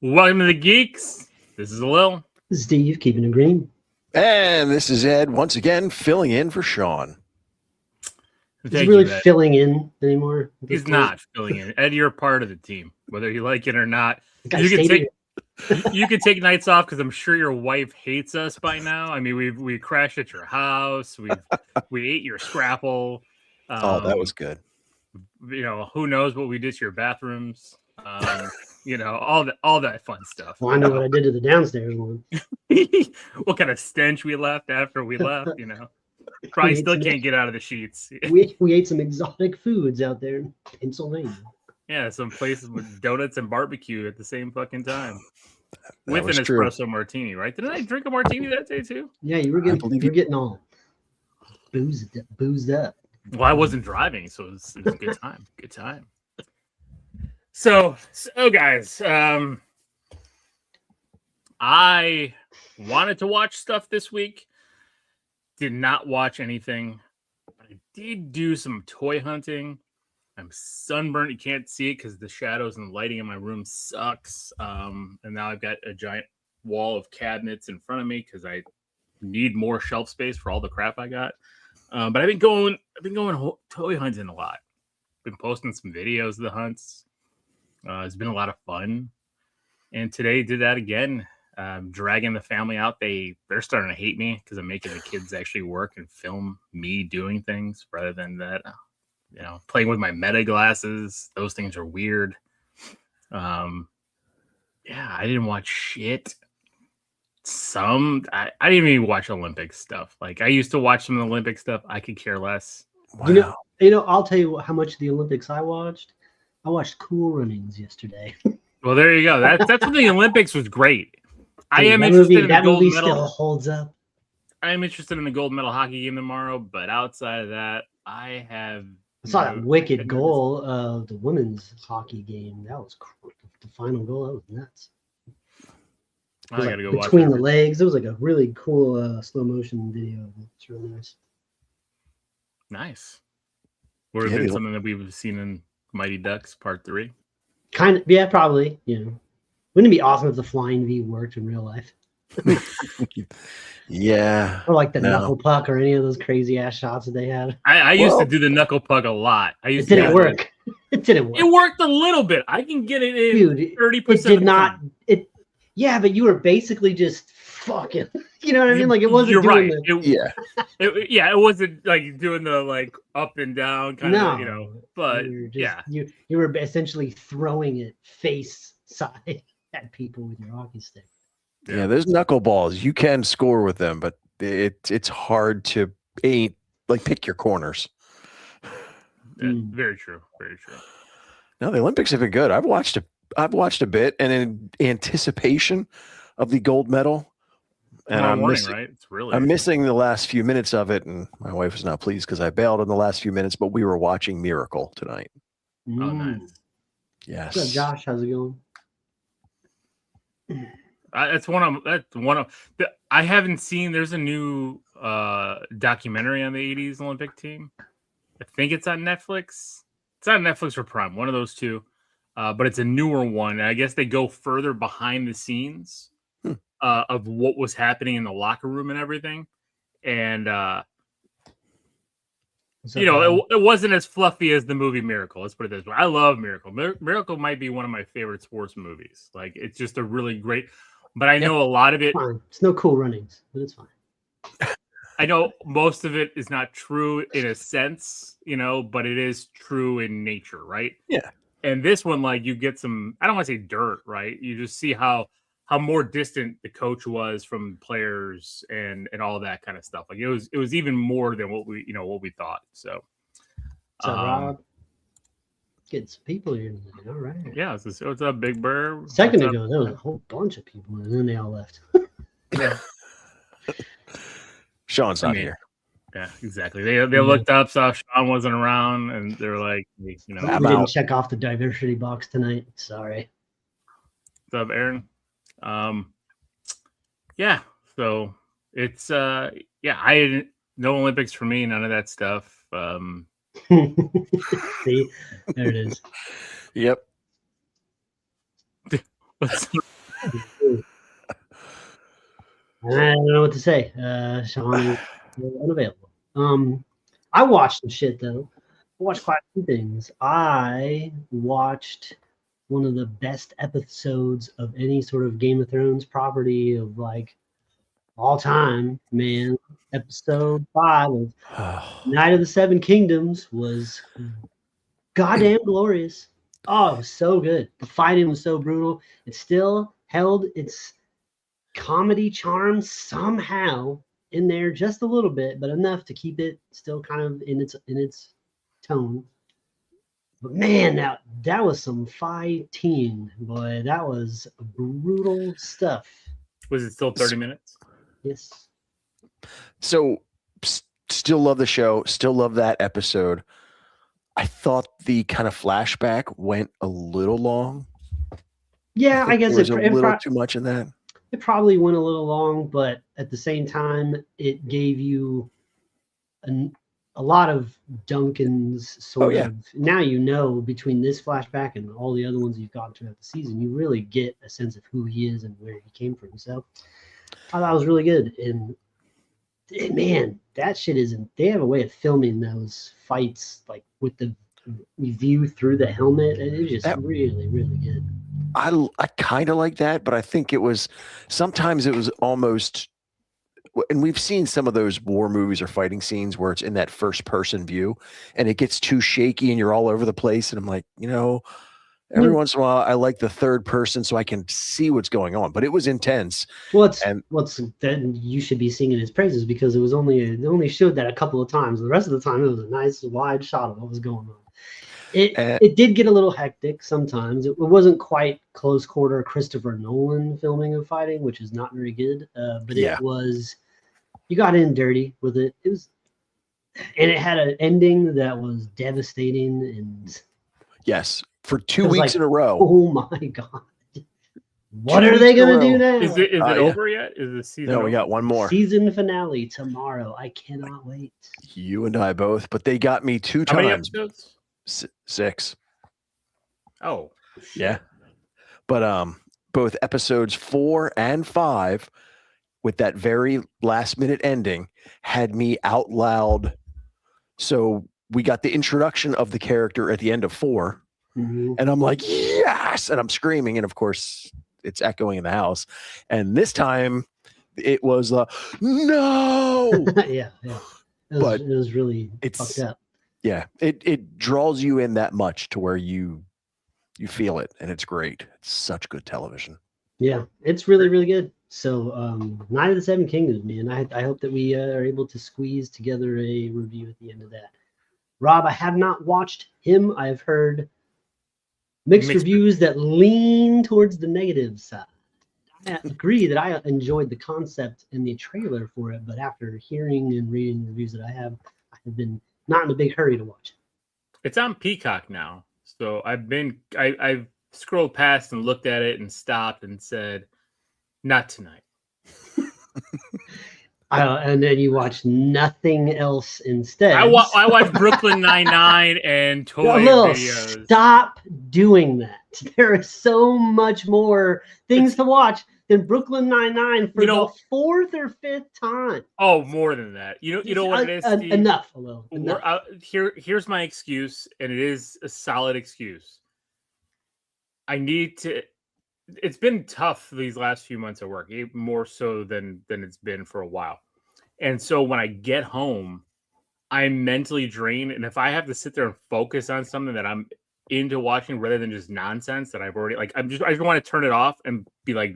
Welcome to the Geeks. This is Lil. This is Steve, keeping it green. And this is Ed, once again, filling in for Sean. Is he really filling in anymore? He's not filling in. Ed, you're a part of the team, whether you like it or not. You can take nights off because I'm sure your wife hates us by now. I mean, we crashed at your house. We ate your Scrapple. That was good. You know, who knows what we did to your bathrooms. You know, all that fun stuff. Well, I know what I did to the downstairs one. What kind of stench we left after we left, you know. Probably still can't get out of the sheets. We ate some exotic foods out there in Pennsylvania. Yeah, some places with donuts and barbecue at the same fucking time. With an true. espresso martini, right? Didn't I drink a martini that day too? Yeah, you were getting all boozed up. Well, I wasn't driving, so it was a good time. Good time. So guys, I wanted to watch stuff this week. Did not watch anything, but I did do some toy hunting. I'm sunburned. You can't see it because the shadows and the lighting in my room sucks. And now I've got a giant wall of cabinets in front of me because I need more shelf space for all the crap I got. But I've been going toy hunting a lot. Been posting some videos of the hunts. It's been a lot of fun. And today did that again. Dragging the family out. They're starting to hate me because I'm making the kids actually work and film me doing things rather than that. You know, playing with my meta glasses. Those things are weird. Yeah, I didn't watch shit. I didn't even watch Olympic stuff. Like I used to watch some of the Olympic stuff. I could care less. Wow. You know, I'll tell you how much of the Olympics I watched. I watched Cool Runnings yesterday. Well, there you go. That's when the Olympics was great. I am interested in the gold medal. Still holds up. I am interested in the gold medal hockey game tomorrow, but outside of that, I saw that wicked goal of the women's hockey game. That was the final goal. That was nuts. I gotta go watch between the legs. It was like a really cool slow motion video. It's really nice. Nice. Would have been something that we've seen in Mighty Ducks Part 3. Kind of, yeah, probably. You know, wouldn't it be awesome if the flying V worked in real life? Yeah. Or like the knuckle puck or any of those crazy ass shots that they had. I used to do the knuckle puck a lot. It didn't work. It didn't work. It worked a little bit. I can get it in 30%. It did not. Yeah, but you were basically just fucking. You know what I mean? Like it wasn't. You're right. It wasn't like doing the like up and down kind of. You know, but you were essentially throwing it face side at people with your hockey stick. Yeah, there's knuckleballs. You can score with them, but it's hard to pick your corners. Yeah, very true. Very true. No, the Olympics have been good. I've watched a bit, and in anticipation of the gold medal, and I'm missing the last few minutes of it, and my wife was not pleased because I bailed in the last few minutes. But we were watching Miracle tonight. Oh, nice. Yes. What's up, Josh? How's it going? That's one of. I haven't seen. There's a new documentary on the '80s Olympic team. I think it's on Netflix. It's on Netflix or Prime, one of those two. But it's a newer one. I guess they go further behind the scenes of what was happening in the locker room and everything. And it wasn't as fluffy as the movie Miracle. Let's put it this way. I love Miracle. Miracle might be one of my favorite sports movies. Like it's just a really great. But I know a lot of it. Fine. It's no Cool Runnings, but it's fine. I know most of it is not true in a sense, you know, but it is true in nature, right? Yeah. And this one, like, you get some, I don't want to say dirt, right? You just see how more distant the coach was from players and all that kind of stuff. Like it was even more than what we thought. So, Rob? Getting some people here tonight. All right. Yeah. What's up, Big Bird? A second ago, there was a whole bunch of people, and then they all left. Yeah. Sean's not here. Yeah, exactly. They looked up, saw Sean wasn't around, and they were like, you know, we didn't check off the diversity box tonight. Sorry. What's up, Aaron? Yeah. So it's I didn't no Olympics for me, none of that stuff. See, there it is. Yep. I don't know what to say. Sean is unavailable. I watched some shit though. I watched quite a few things. I watched one of the best episodes of any sort of Game of Thrones property of like all time, man. Episode 5 of Night of the Seven Kingdoms was goddamn glorious. Oh, it was so good. The fighting was so brutal. It still held its comedy charm somehow in there just a little bit, but enough to keep it still kind of in its tone. But man, that was some fighting, boy. That was brutal stuff. Was it still 30 minutes? Yes. So still love the show, still love that episode. I thought the kind of flashback went a little long. Yeah, I guess there was a little too much in that. It probably went a little long, but at the same time, it gave you a lot of Duncan's sort of. Now you know, between this flashback and all the other ones you've gotten throughout the season, you really get a sense of who he is and where he came from. So I thought it was really good. And man, that shit isn't. They have a way of filming those fights like with the view through the helmet, and it's just really, really good. I kind of like that, but I think sometimes it was almost, and we've seen some of those war movies or fighting scenes where it's in that first person view and it gets too shaky and you're all over the place. And I'm like, every once in a while I like the third person so I can see what's going on, but it was intense. What's then you should be singing his praises because it only showed that a couple of times. The rest of the time it was a nice wide shot of what was going on. It did get a little hectic sometimes. It wasn't quite close quarter Christopher Nolan filming and fighting, which is not very good. But it was, you got in dirty with it. It was, and it had an ending that was devastating. And yes, for 2 weeks in a row. Oh my God. What are they going to do now? Is it over yet? Is the season No, we got one more. Season finale tomorrow. I cannot wait. You and I both, but they got me 2 times. How many episodes? 6. Oh, yeah. But both episodes 4 and 5 with that very last minute ending had me out loud. So we got the introduction of the character at the end of 4 and I'm like, yes, and I'm screaming, and of course it's echoing in the house. And this time it was no. yeah. It was really fucked up. Yeah, it draws you in that much to where you feel it, and it's great. It's such good television. Yeah, it's really, really good. So Night of the Seven Kingdoms, man. I hope that we are able to squeeze together a review at the end of that. Rob, I have not watched him. I've heard mixed reviews that lean towards the negative side. I agree that I enjoyed the concept and the trailer for it, but after hearing and reading reviews that I have been not in a big hurry to watch it. It's on Peacock now. So I've scrolled past and looked at it and stopped and said, not tonight. And then you watch nothing else instead. I watched Brooklyn Nine-Nine and toy videos. Stop doing that. There is so much more things to watch than Brooklyn Nine-Nine for the 4th or 5th time. Oh, more than that. You know what it is, Steve? Enough. Enough. Here's my excuse, and it is a solid excuse. It's been tough these last few months at work, more so than it's been for a while. And so when I get home, I'm mentally drained. And if I have to sit there and focus on something that I'm into watching rather than just nonsense that I've already I just want to turn it off and be like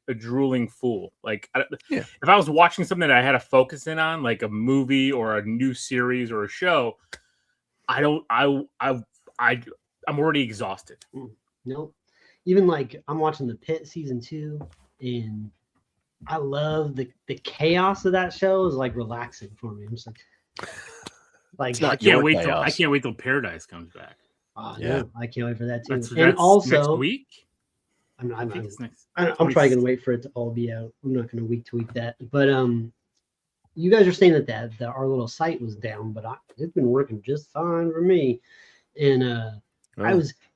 a drooling fool. If I was watching something that I had to focus in on, like a movie or a new series or a show, I'm already exhausted. Nope. Even I'm watching The Pit season 2, and I love the chaos of that show is relaxing for me. I'm just I can't wait till Paradise comes back. Yeah, I can't wait for that too. That's also next week. I'm probably gonna wait for it to all be out. I'm not gonna week to week that. But you guys are saying that our little site was down, but it's been working just fine for me. And Oh.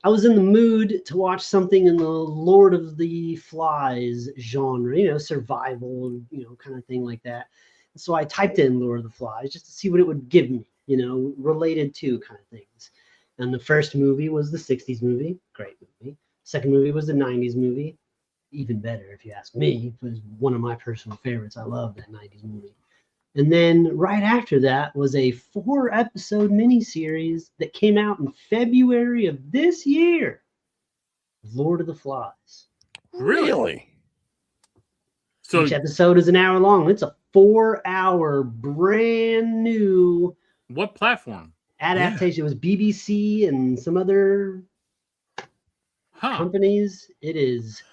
I was in the mood to watch something in the Lord of the Flies genre, survival, kind of thing like that. So I typed in Lord of the Flies just to see what it would give me, related to kind of things. And the first movie was the 60s movie, great movie. Second movie was the 90s movie, even better if you ask me. It was one of my personal favorites. I love that 90s movie. And then right after that was a 4-episode miniseries that came out in February of this year, Lord of the Flies. Really? So each episode is an hour long. It's a 4-hour brand new. What platform? Adaptation. It was BBC and some other companies. It is.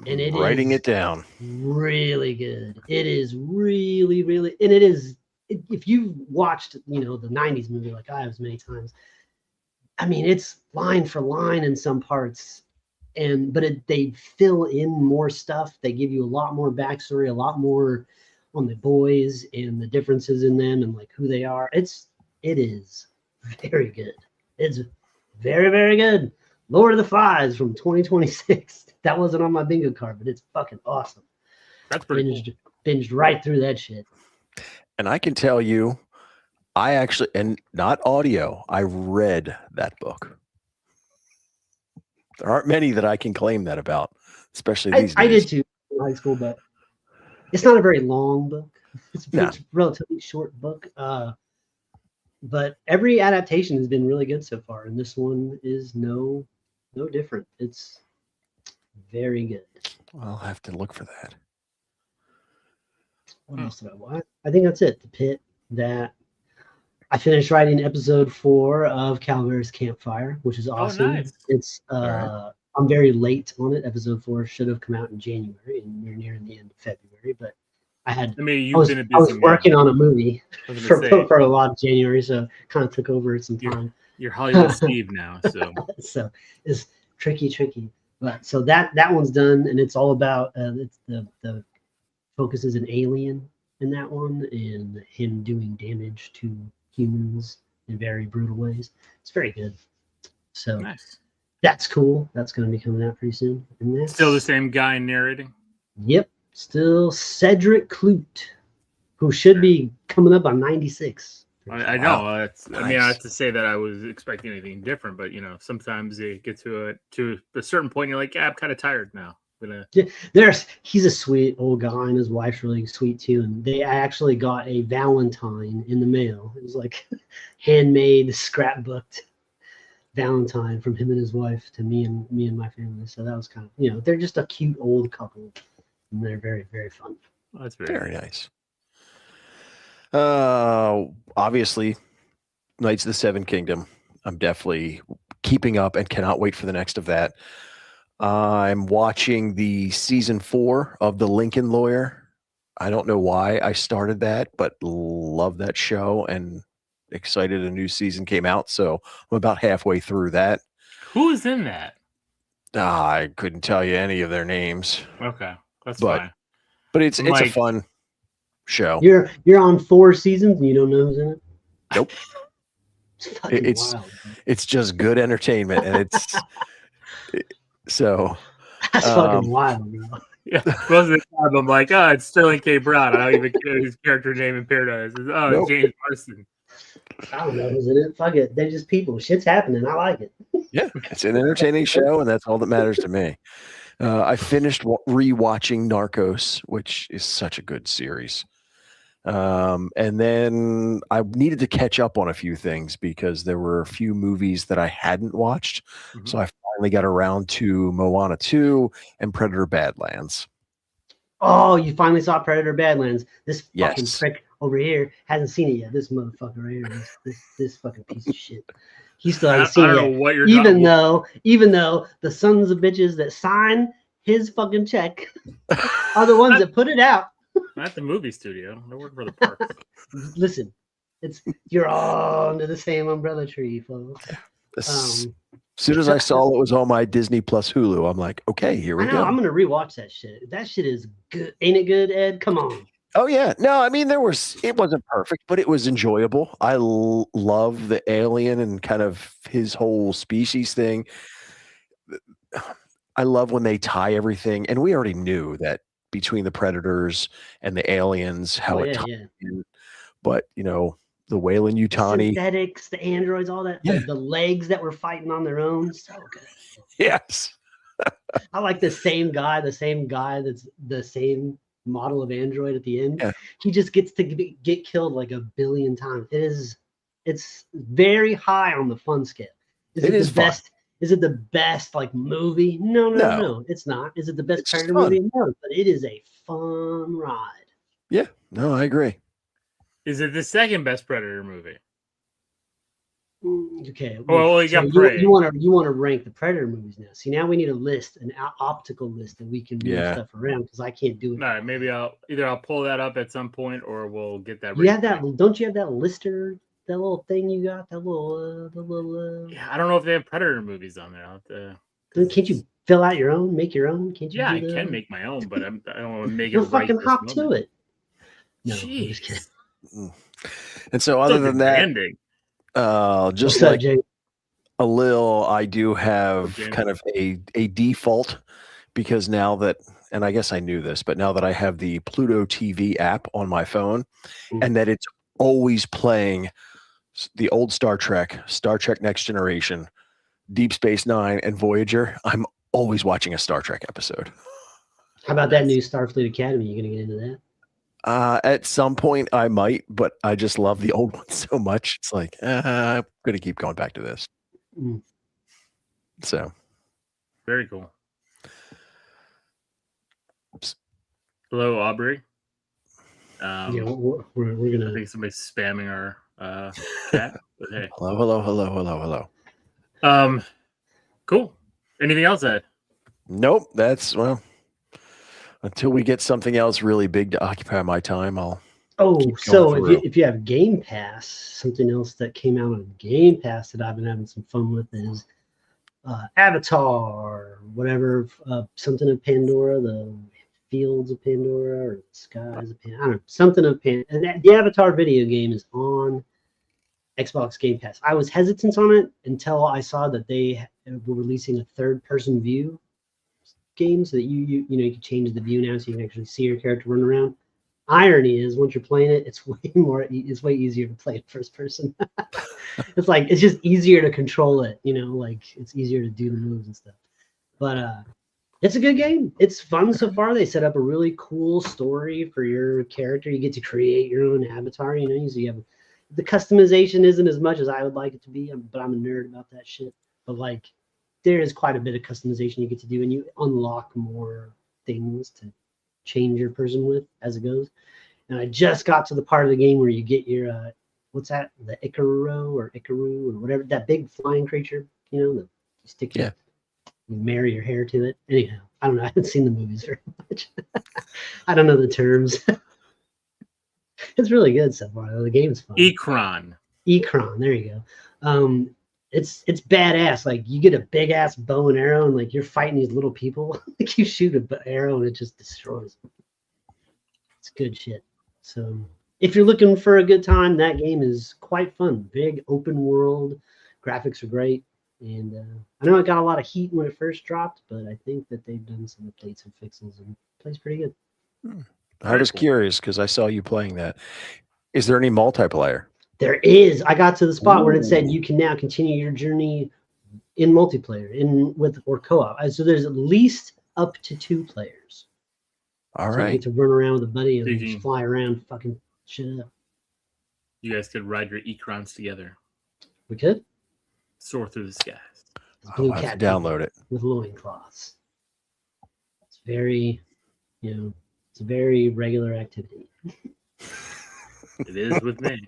And it writing is it down. Really good. It is really, really, and it is. If you've watched, the '90s movie like I have many times, I mean, it's line for line in some parts, but they fill in more stuff. They give you a lot more backstory, a lot more on the boys and the differences in them and like who they are. It is very good. It's very, very good. Lord of the Flies from 2026. That wasn't on my bingo card, but it's fucking awesome. That's pretty cool. Binged right through that shit. And I can tell you, I actually, and not audio, I read that book. There aren't many that I can claim that about, especially these days. I did too in high school, but it's not a very long book. It's a relatively short book. But every adaptation has been really good so far, and this one is no different. It's very good. I'll have to look for that. What else did I watch? I think that's it. The Pit. That I finished writing episode 4 of Calvary's Campfire, which is awesome. Oh, nice. It's I'm very late on it. Episode 4 should have come out in January, and we're nearing the end of February. But I was working on a movie for a lot of January, so kind of took over some time. You're Hollywood Steve now, so so it's tricky. But so that one's done, and it's all about it's the focus is an alien in that one, and him doing damage to humans in very brutal ways. It's very good. So nice. That's cool. That's going to be coming out pretty soon. And that's still the same guy narrating. Yep, still Cedric Clute, who should be coming up on 96. I know. Nice. I mean, I have to say that I was expecting anything different, but sometimes you get to a certain point, you're like, I'm kind of tired now. He's a sweet old guy, and his wife's really sweet too. And I actually got a Valentine in the mail. It was like handmade, scrapbooked Valentine from him and his wife to me and my family. So that was kind of they're just a cute old couple, and they're very, very fun. Oh, that's very nice. Obviously, Knights of the Seven Kingdom. I'm definitely keeping up and cannot wait for the next of that. I'm watching the season 4 of The Lincoln Lawyer. I don't know why I started that, but love that show and excited a new season came out. So I'm about halfway through that. Who is in that? I couldn't tell you any of their names. Okay, that's fine. But it's a fun show. You're on 4 seasons and you don't know who's in it? Nope. It's just good entertainment, and it's so that's fucking wild, bro. Yeah, most of the time I'm like, it's Sterling K. Brown. I don't even know his character name in Paradise. It's James Marsden. I don't know who's in it. Fuck it. They're just people. Shit's happening. I like it. Yeah, it's an entertaining show, and that's all that matters to me. I finished rewatching Narcos, which is such a good series. And then I needed to catch up on a few things because there were a few movies that I hadn't watched. Mm-hmm. So I finally got around to Moana 2 and Predator Badlands. Oh, you finally saw Predator Badlands. This fucking prick over here hasn't seen it yet. This motherfucker right here. This fucking piece of shit. He still hasn't seen it yet. Even though the sons of bitches that sign his fucking check are the ones that put it out. Not the movie studio. I work for the park. Listen, you're all under the same umbrella tree, folks. As soon as I saw it was on my Disney Plus Hulu, I'm like, okay, here we go. I'm gonna rewatch that shit. That shit is good. Ain't it good, Ed? Come on. Oh yeah, no, I mean it wasn't perfect, but it was enjoyable. I love the alien and kind of his whole species thing. I love when they tie everything, and we already knew that between the predators and the aliens, how it tied in. But the Weyland Yutani synthetics, the androids, all that, the legs that were fighting on their own, so good. Yes. I like the same guy that's the same model of android at the end. Yeah. He just gets to get killed like a billion times. It's very high on the fun scale. Is it the best? Fun. Is it the best like movie? No, it's not. Is it the best Predator movie? No, but it is a fun ride. Yeah, no, I agree. Is it the second best Predator movie? Okay. Well, you want to rank the Predator movies now. See, now we need a list, an optical list that we can move stuff around because I can't do it. All right, maybe I'll pull that up at some point, or we'll get that. You have that? Don't you have that lister? That little thing you got? That little. Yeah, I don't know if they have Predator movies on there. I'll have to... Can't you fill out your own? Make your own? Can't you? Yeah, I can make my own, but I don't want to make it. You'll fucking hop to it. No, Jeez. I'm just kidding. And so, other than that. Just like a little, I do have kind of a default because now that, and I guess I knew this, but now that I have the Pluto TV app on my phone and that it's always playing the old Star Trek Next Generation, Deep Space Nine, and Voyager, I'm always watching a Star Trek episode. How about that new Starfleet Academy? You going to get into that? At some point I might, but I just love the old one so much. It's like, I'm going to keep going back to this. So. Very cool. Hello, Aubrey. Yeah, we're going to. I think somebody's spamming our chat. But hey. Hello. Cool. Anything else, Ed? Nope. That's, well. Until we get something else really big to occupy my time, I'll. So if you have Game Pass, something else that came out on Game Pass that I've been having some fun with is Avatar, whatever, something of Pandora, the Fields of Pandora, or Skies of Pandora. I don't know, something of Pandora. And the Avatar video game is on Xbox Game Pass. I was hesitant on it until I saw that they were releasing a third-person view game so that you can change the view now so you can actually see your character run around. Irony is once you're playing it, it's way easier to play in first person. It's just easier to control it, it's easier to do the moves and stuff. But it's a good game. It's fun so far. They set up a really cool story for your character. You get to create your own avatar, so you have the customization isn't as much as I would like it to be, but I'm a nerd about that shit. But there is quite a bit of customization you get to do, and you unlock more things to change your person with as it goes. And I just got to the part of the game where you get your what's that? The Ikaru or whatever, that big flying creature, you stick you marry your hair to it. Anyhow, I don't know. I haven't seen the movies very much. I don't know the terms. It's really good so far. The game's fun. Ekron. There you go. It's badass. You get a big ass bow and arrow, and you're fighting these little people. You shoot an arrow and it just destroys them. It's good shit. So if you're looking for a good time, that game is quite fun. Big open world, graphics are great, and I know it got a lot of heat when it first dropped, but I think that they've done some updates and fixes and it plays pretty good. I was curious because I saw you playing that. Is there any multiplayer? There is. I got to the spot where it said you can now continue your journey in multiplayer, or co-op. So there's at least up to 2 players. All so right. You get to run around with a buddy and just fly around, fucking shit up. You guys could ride your Ekrons together. We could soar through the skies. I'll have to download it with loincloths. It's very, it's a very regular activity. It is with me.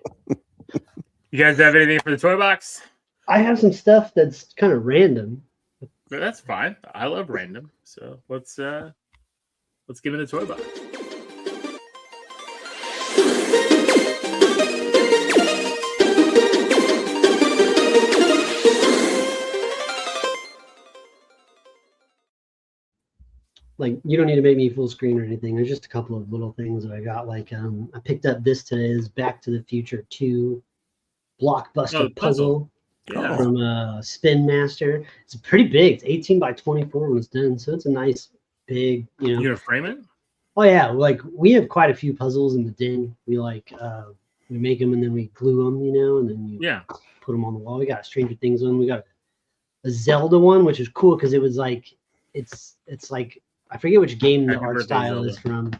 You guys have anything for the toy box? I have some stuff that's kind of random. No, that's fine. I love random. So let's give it a toy box. like you don't need to make me full screen or anything. There's just a couple of little things that I got. Like I picked up this today. Is Back to the Future 2 blockbuster puzzle from Spin Master. It's pretty big. It's 18 by 24 when it's done, so it's a nice big. You gonna frame it? Oh yeah, like we have quite a few puzzles in the den. We we make them and then we glue them, and then you put them on the wall. We got a Stranger Things one. We got a Zelda one, which is cool because it was like it's like I forget which game the art style is from,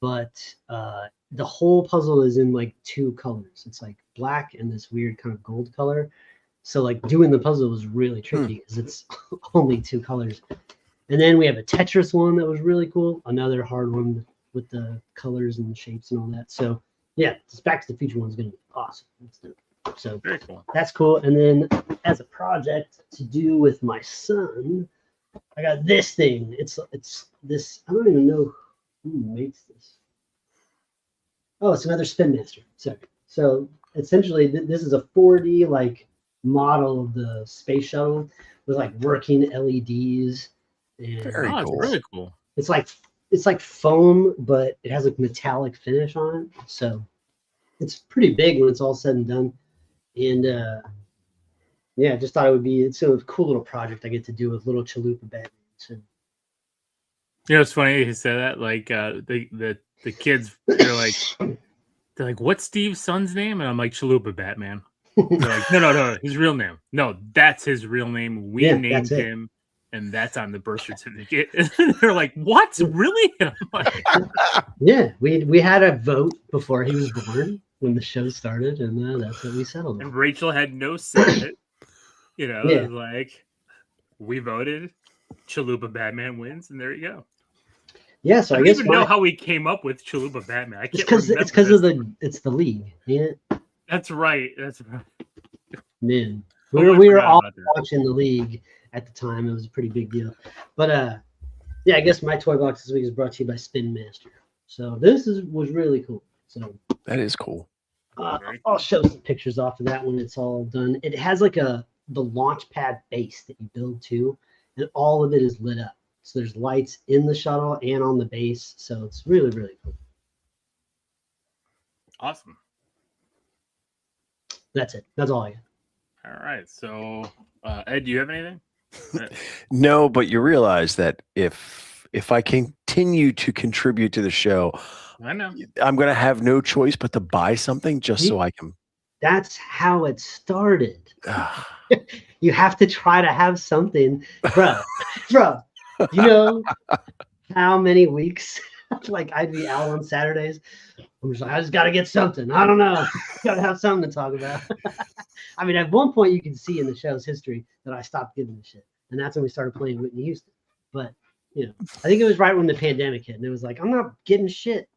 but the whole puzzle is in like 2 colors. It's like black and this weird kind of gold color. So like doing the puzzle was really tricky because it's only 2 colors. And then we have a Tetris one that was really cool. Another hard one with the colors and the shapes and all that. So yeah, this Back to the Future one's gonna be awesome. So very cool. That's cool. And then as a project to do with my son, I got this thing. It's this. I don't even know who makes this. Oh, it's another Spin Master. Sorry. So essentially, this is a 4D like model of the space shuttle with like working LEDs. And very cool. It's really cool. It's like foam, but it has a metallic finish on it. So it's pretty big when it's all said and done. And yeah, I just thought it's a cool little project I get to do with little Chalupa Batman. So. It's funny you said that. Like the kids, they're like, what's Steve's son's name? And I'm like, Chalupa Batman. They're like, no, his real name. No, that's his real name. We named him, and that's on the birth certificate. And they're like, what? Really? And I'm like, yeah, we had a vote before he was born when the show started, and that's what we settled on. And Rachel had no say in it. It was like, we voted, Chalupa Batman wins, and there you go. Yeah, so I don't even know how we came up with Chalupa Batman. I can't remember. It's because of the league, ain't it? That's right. Man, we were all watching the league at the time. It was a pretty big deal. But yeah, I guess my toy box this week is brought to you by Spin Master. So this was really cool. So that is cool. I'll show some pictures off of that when it's all done. It has like the launch pad base that you build to, and all of it is lit up. So there's lights in the shuttle and on the base. So it's really, really cool. Awesome. That's it. That's all I got. All right. So, Ed, do you have anything? No, but you realize that if I continue to contribute to the show, I know I'm going to have no choice but to buy something just so I can. That's how it started. You have to try to have something, bro. You know how many weeks like I'd be out on Saturdays. I'm just like, I just got to get something. I don't know. Got to have something to talk about. I mean, at one point you can see in the show's history that I stopped giving a shit, and that's when we started playing Whitney Houston. But I think it was right when the pandemic hit, and it was like, I'm not getting shit.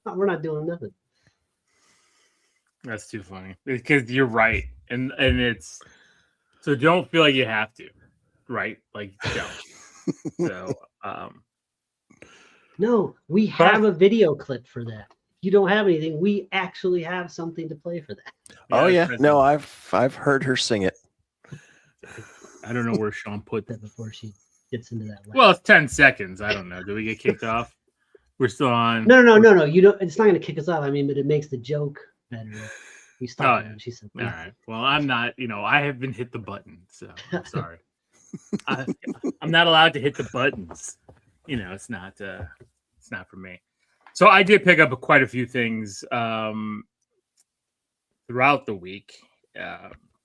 We're not doing nothing. That's too funny because you're right, and it's so don't feel like you have to, right? Like don't. So no, we have a video clip for that. If you don't have anything, we actually have something to play for that. Oh yeah, no, I've heard her sing it. I don't know where Sean put that before she gets into that. Well, it's 10 seconds. I don't know. Do we get kicked off? We're still on. No. You don't. It's not going to kick us off. I mean, but it makes the joke better. We stopped when she said. All right. Well, I'm not. I haven't hit the button, so I'm sorry. I'm not allowed to hit the buttons. It's not for me. So I did pick up quite a few things throughout the week.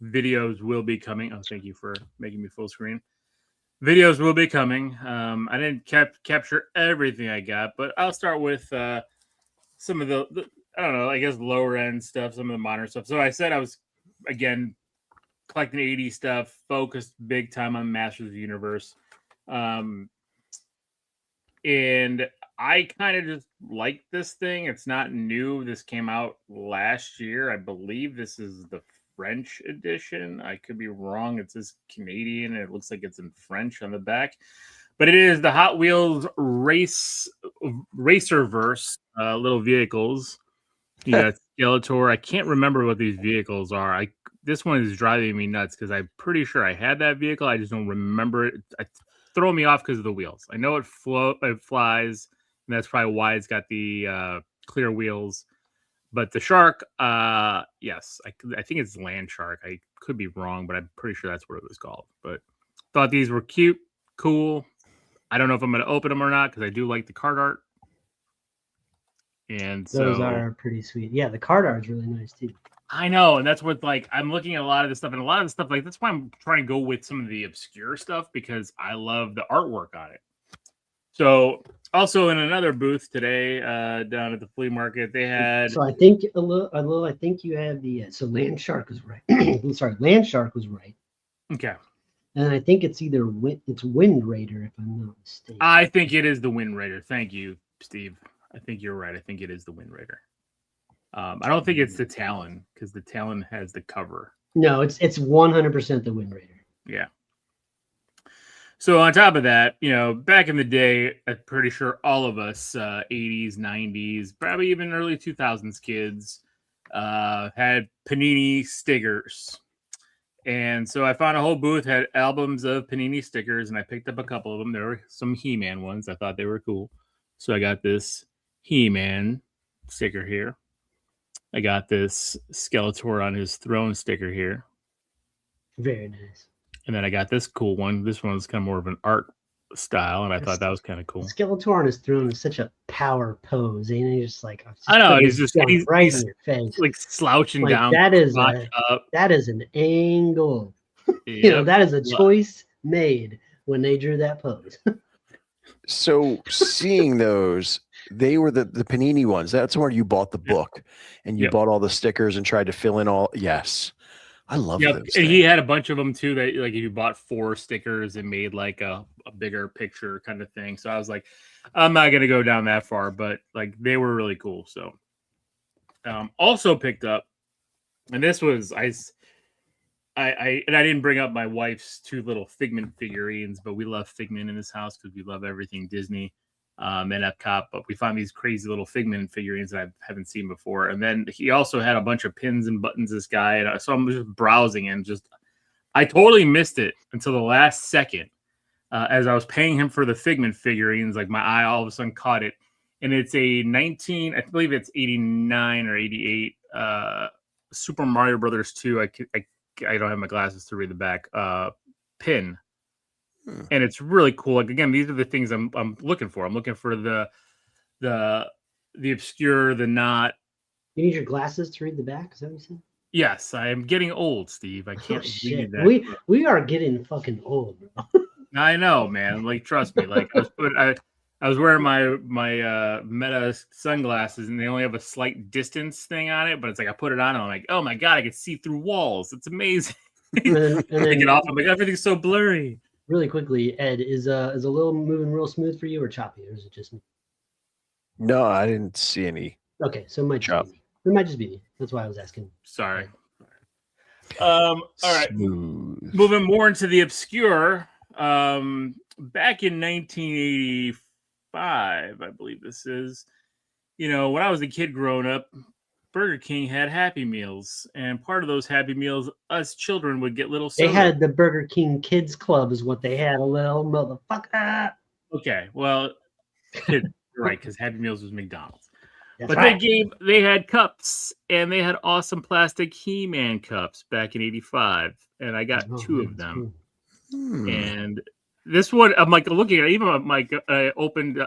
Videos will be coming. Oh, thank you for making me full screen. Videos will be coming. I didn't capture everything I got, but I'll start with some of the I don't know, I guess lower end stuff, some of the modern stuff. So I said I was, again, collecting 80s stuff, focused big time on Masters of the Universe. And I kind of just like this thing. It's not new. This came out last year. I believe this is the French edition. I could be wrong. It says Canadian. And it looks like it's in French on the back. But it is the Hot Wheels Racerverse little vehicles. You got Skeletor. I can't remember what these vehicles are. This one is driving me nuts because I'm pretty sure I had that vehicle. I just don't remember it. throwing me off because of the wheels. I know it flies, and that's probably why it's got the clear wheels. But the shark, yes, I think it's land shark. I could be wrong, but I'm pretty sure that's what it was called. But thought these were cute, cool. I don't know if I'm going to open them or not because I do like the card art. And those are pretty sweet. Yeah, the card art is really nice too. I know, and that's what like I'm looking at a lot of this stuff, and a lot of the stuff like that's why I'm trying to go with some of the obscure stuff because I love the artwork on it. So also in another booth today, down at the flea market, they had. So I think a little. I think you have the. So Land Shark was right. I'm sorry, Land Shark was right. Okay. And I think it's either Wind Raider, if I'm not mistaken. I think it is the Wind Raider. Thank you, Steve. I think you're right. I think it is the Wind Raider. I don't think it's the Talon because the Talon has the cover. No, it's 100% the Wind Raider. Yeah. So on top of that, back in the day, I'm pretty sure all of us, 80s, 90s, probably even early 2000s kids, had Panini stickers. And so I found a whole booth had albums of Panini stickers, and I picked up a couple of them. There were some He-Man ones. I thought they were cool. So I got this He-Man sticker here. I got this Skeletor on his throne sticker here. Very nice. And then I got this cool one. This one's kind of more of an art style, and I thought that was kind of cool. Skeletor on his throne is such a power pose, and he's just like I know he's right in your face, like slouching down. That is an angle. Yep. That is a choice made when they drew that pose. So seeing those, they were the Panini ones. That's where you bought the book and you bought all the stickers and tried to fill in all. Yes. I love those. And he had a bunch of them too that like if you bought 4 stickers and made like a bigger picture kind of thing. So I was like, I'm not going to go down that far, but like they were really cool. So also picked up, and this was, I didn't bring up my wife's 2 little Figment figurines, but we love Figment in this house because we love everything Disney and Epcot. But we found these crazy little Figment figurines that I haven't seen before. And then he also had a bunch of pins and buttons, this guy. And so I'm just browsing and I totally missed it until the last second as I was paying him for the Figment figurines. Like my eye all of a sudden caught it. And it's a I believe it's 89 or 88 Super Mario Brothers 2. I don't have my glasses to read the back pin. And it's really cool. Like again, these are the things I'm looking for. I'm looking for the obscure, the not. You need your glasses to read the back? Is that what you said? Yes, I am getting old, Steve. I can't read that. We are getting fucking old, bro. I know, man. Like, trust me. Like, I was wearing my Meta sunglasses, and they only have a slight distance thing on it. But it's like I put it on, and I'm like, oh my god, I can see through walls. It's amazing. And then take it off. I'm like, everything's so blurry. Really quickly, Ed, is a little moving real smooth for you or choppy, or is it just me? No, I didn't see any. Okay, so it might just be me. It might just be me. That's why I was asking. Sorry. All right. Smooth. Moving more into the obscure. Back in 1985, I believe this is. When I was a kid growing up, Burger King had Happy Meals, and part of those Happy Meals, us children would get little soda. They had the Burger King Kids Club is what they had, a little motherfucker. Okay, well, you're right, because Happy Meals was McDonald's. That's but right. they had cups, and they had awesome plastic He-Man cups back in 85, and I got 2 of them. Cool. And this one, I'm like looking at it, even I opened,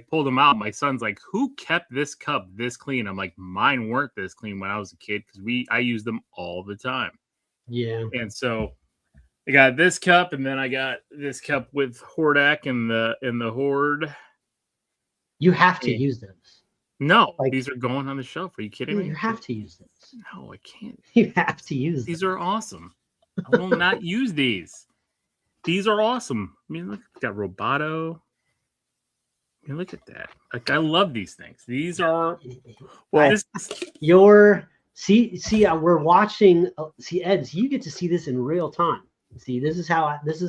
pulled them out. My son's like, who kept this cup this clean? I'm like, mine weren't this clean when I was a kid because I used them all the time. Yeah. And so I got this cup, and then I got this cup with Hordak and the Horde. You have to use those. No, these are going on the shelf. Are you kidding me? You have to use those. No, I can't. You have to use these. These are awesome. I will not use these. These are awesome. I mean, look, it's got Roboto. I mean, look at that. Like, I love these things. These are we're watching. See, Ed, so you get to see this in real time. See, this is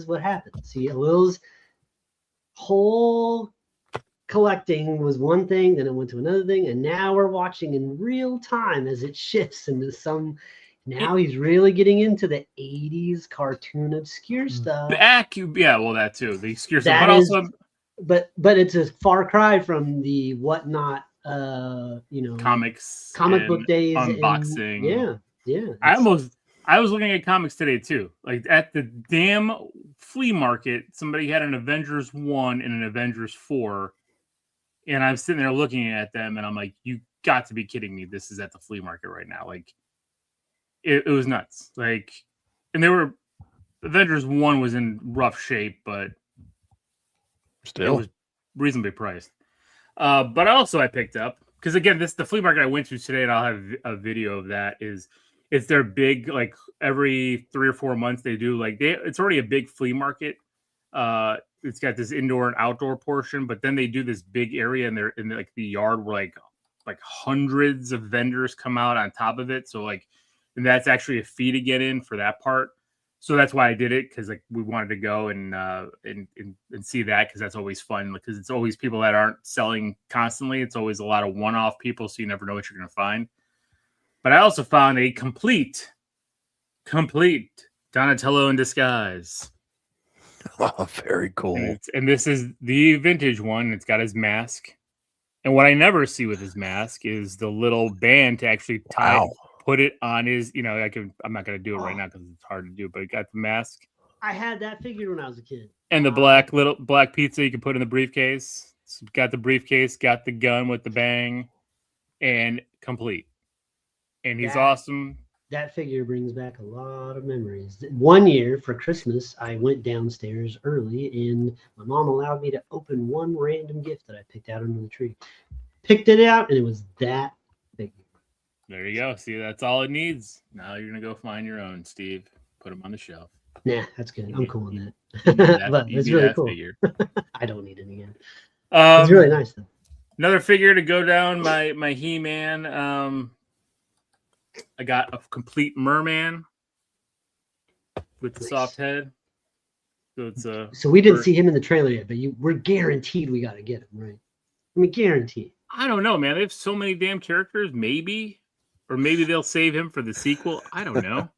what happens. See, Lil's whole collecting was one thing, then it went to another thing, and now we're watching in real time as it shifts into some Now he's really getting into the 80s cartoon obscure stuff. Yeah, well, that too. The obscure stuff, That but is, also, but it's a far cry from the whatnot, comics, comic book days, unboxing. Yeah. I was looking at comics today too. Like at the damn flea market, somebody had an Avengers 1 and an Avengers 4, and I'm sitting there looking at them, and I'm like, "You got to be kidding me! This is at the flea market right now!" Like, it was nuts. Like, and they were Avengers 1 was in rough shape, but still it was reasonably priced. But also I picked up, because again, the flea market I went to today, and I'll have a video of that, it's their big, like every 3 or 4 months they do, like it's already a big flea market. It's got this indoor and outdoor portion, but then they do this big area in like the yard where like hundreds of vendors come out on top of it. So like, and that's actually a fee to get in for that part. So that's why I did it, because like we wanted to go and see that, because that's always fun, because it's always people that aren't selling constantly. It's always a lot of one-off people, so you never know what you're going to find. But I also found a complete Donatello in disguise. Oh, very cool. And this is the vintage one. It's got his mask. And what I never see with his mask is the little band to actually put it on his, I'm not going to do it right now because it's hard to do, but it got the mask. I had that figured when I was a kid. And the black pizza you can put in the briefcase. So got the briefcase, got the gun with the bang, and complete. And he's awesome. That figure brings back a lot of memories. One year for Christmas, I went downstairs early, and my mom allowed me to open one random gift that I picked out under the tree. Picked it out, and it was that figure. There you go. See, that's all it needs. Now you're going to go find your own, Steve. Put them on the shelf. Nah, that's good. I'm cool on that. But it's really cool. I don't need it again. It's really nice, though. Another figure to go down my He-Man. I got a complete merman with the soft head. So it's so we didn't see him in the trailer yet, but we're guaranteed we got to get him, right? I mean, guaranteed. I don't know, man. They have so many damn characters. Maybe they'll save him for the sequel. I don't know.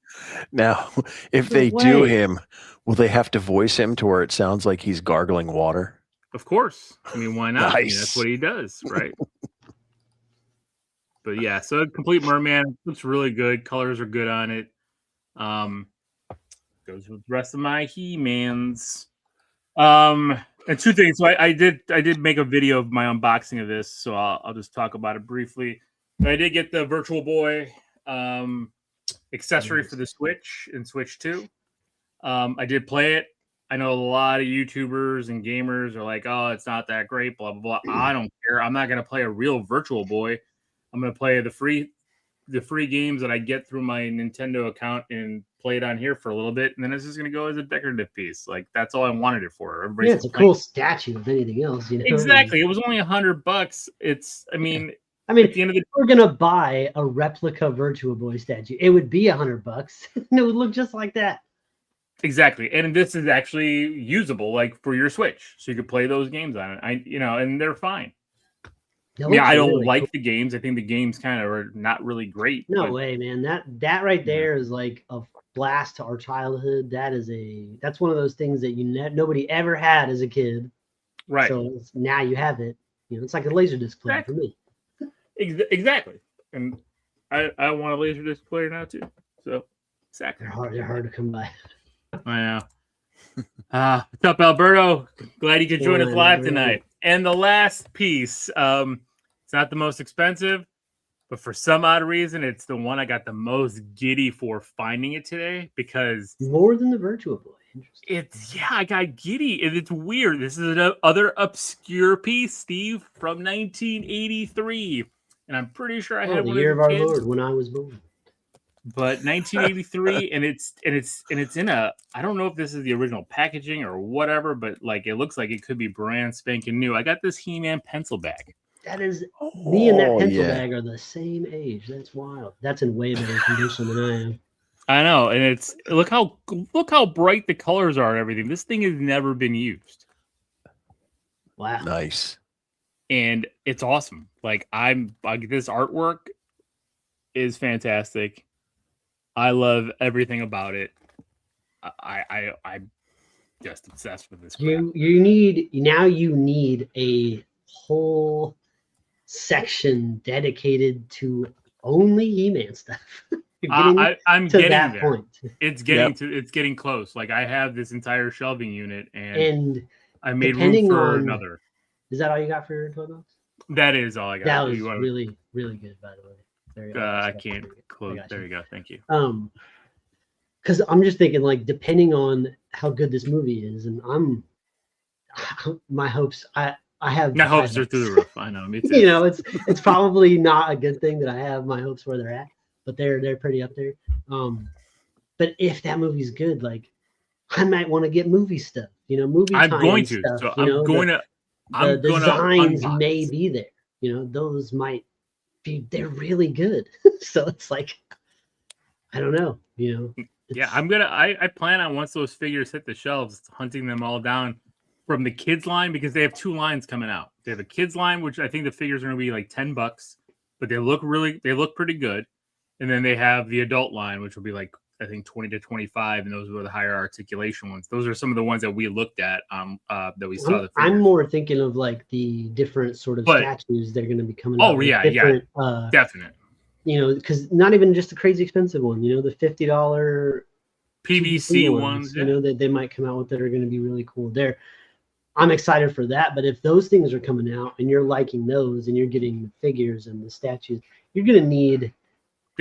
Now, if they do him, will they have to voice him to where it sounds like he's gargling water? Of course. I mean, why not? Nice. I mean, that's what he does, right? But yeah, so complete merman looks really good. Colors are good on it. Goes with the rest of my He-Mans. And two things. So I did make a video of my unboxing of this, so I'll just talk about it briefly. I did get the Virtual Boy accessory for the Switch and Switch 2. I did play it. I know a lot of YouTubers and gamers are like, "Oh, it's not that great." Blah blah blah. I don't care. I'm not gonna play a real Virtual Boy. I'm going to play the free games that I get through my Nintendo account and play it on here for a little bit. And then it's just going to go as a decorative piece. Like, that's all I wanted it for. It's a cool statue of anything else. Exactly. It was only $100. I mean, at the end of the day, we're going to buy a replica Virtual Boy statue. It would be $100 and it would look just like that. Exactly. And this is actually usable, like for your Switch. So you could play those games on it. And they're fine. I don't really like the games. I think the games kind of are not really great. No way, man. That right there is like a blast to our childhood. That's one of those things that nobody ever had as a kid. Right. So now you have it. It's like a Laserdisc player for me. Exactly. And I want a Laserdisc player now too. So exactly. They're hard to come by. I know. What's up, Alberto? Glad you could join us live tonight. And the last piece, it's not the most expensive, but for some odd reason, it's the one I got the most giddy for finding it today, because more than the Virtual Boy. Interesting. I got giddy. It's weird. This is another obscure piece, Steve, from 1983, and I'm pretty sure I had one the year of our kids. Lord when I was born. But 1983, and it's in a, I don't know if this is the original packaging or whatever, but like it looks like it could be brand spanking new. I got this He-Man pencil bag. That is, me and that pencil bag are the same age. That's wild. That's in way better condition than I am. I know, and look how bright the colors are and everything. This thing has never been used. Wow, nice, and it's awesome. Like this artwork is fantastic. I love everything about it. I'm just obsessed with this. You need a whole section dedicated to only He-Man stuff. I'm to getting that there. point. It's getting close. Like I have this entire shelving unit, and I made room for another. Is that all you got for your toy box? That is all I got. That was really, really good, by the way. I can't close. There you go. Thank you. Because I'm just thinking, like, depending on how good this movie is, and my hopes, I have my hopes are through the roof. I know, me too. You know, it's probably not a good thing that I have my hopes where they're at, but they're pretty up there. But if that movie's good, like, I might want to get movie stuff. You know, movie. I'm going to. Stuff, so I'm going to. The designs may be there. You know, those might be. They're really good. So it's like, I don't know. You know. Yeah, I plan on, once those figures hit the shelves, hunting them all down from the kids line, because they have 2 lines coming out. They have a kids line, which I think the figures are going to be like $10, but they look pretty good. And then they have the adult line, which will be like, I think 20 to 25, and those were the higher articulation ones. Those are some of the ones that we looked at that we saw. I'm more thinking of like the different sort of statues they're going to be coming. Oh yeah, definitely. You know, because not even just the crazy expensive one. You know, the $50 PVC ones. You know, that they might come out with that are going to be really cool. I'm excited for that. But if those things are coming out and you're liking those and you're getting the figures and the statues, you're going to need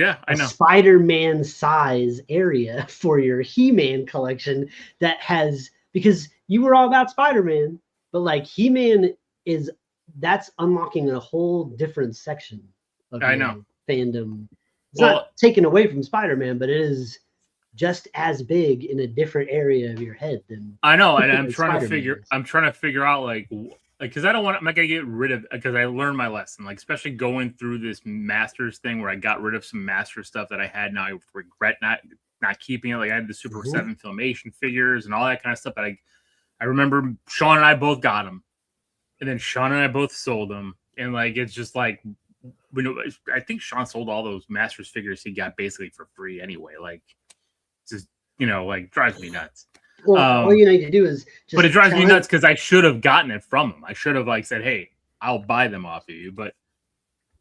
a Spider-Man size area for your He-Man collection that has, because you were all about Spider-Man, but like He-Man that's unlocking a whole different section of fandom. It's not taken away from Spider-Man, but it is just as big in a different area of your head than I know. And I'm trying to figure out like because I'm not gonna get rid of, because I learned my lesson, like especially going through this Masters thing where I got rid of some Master stuff that I had. Now I regret not keeping it. Like I had the Super 7 Filmation figures and all that kind of stuff. But I remember Sean and I both got them, and then Sean and I both sold them, and like it's just like, you know, I think Sean sold all those Masters figures he got basically for free anyway. Like, just, you know, like drives me nuts. Well, all you need to do is but it drives me nuts because I should have gotten it from him. I should have like said, hey, I'll buy them off of you. But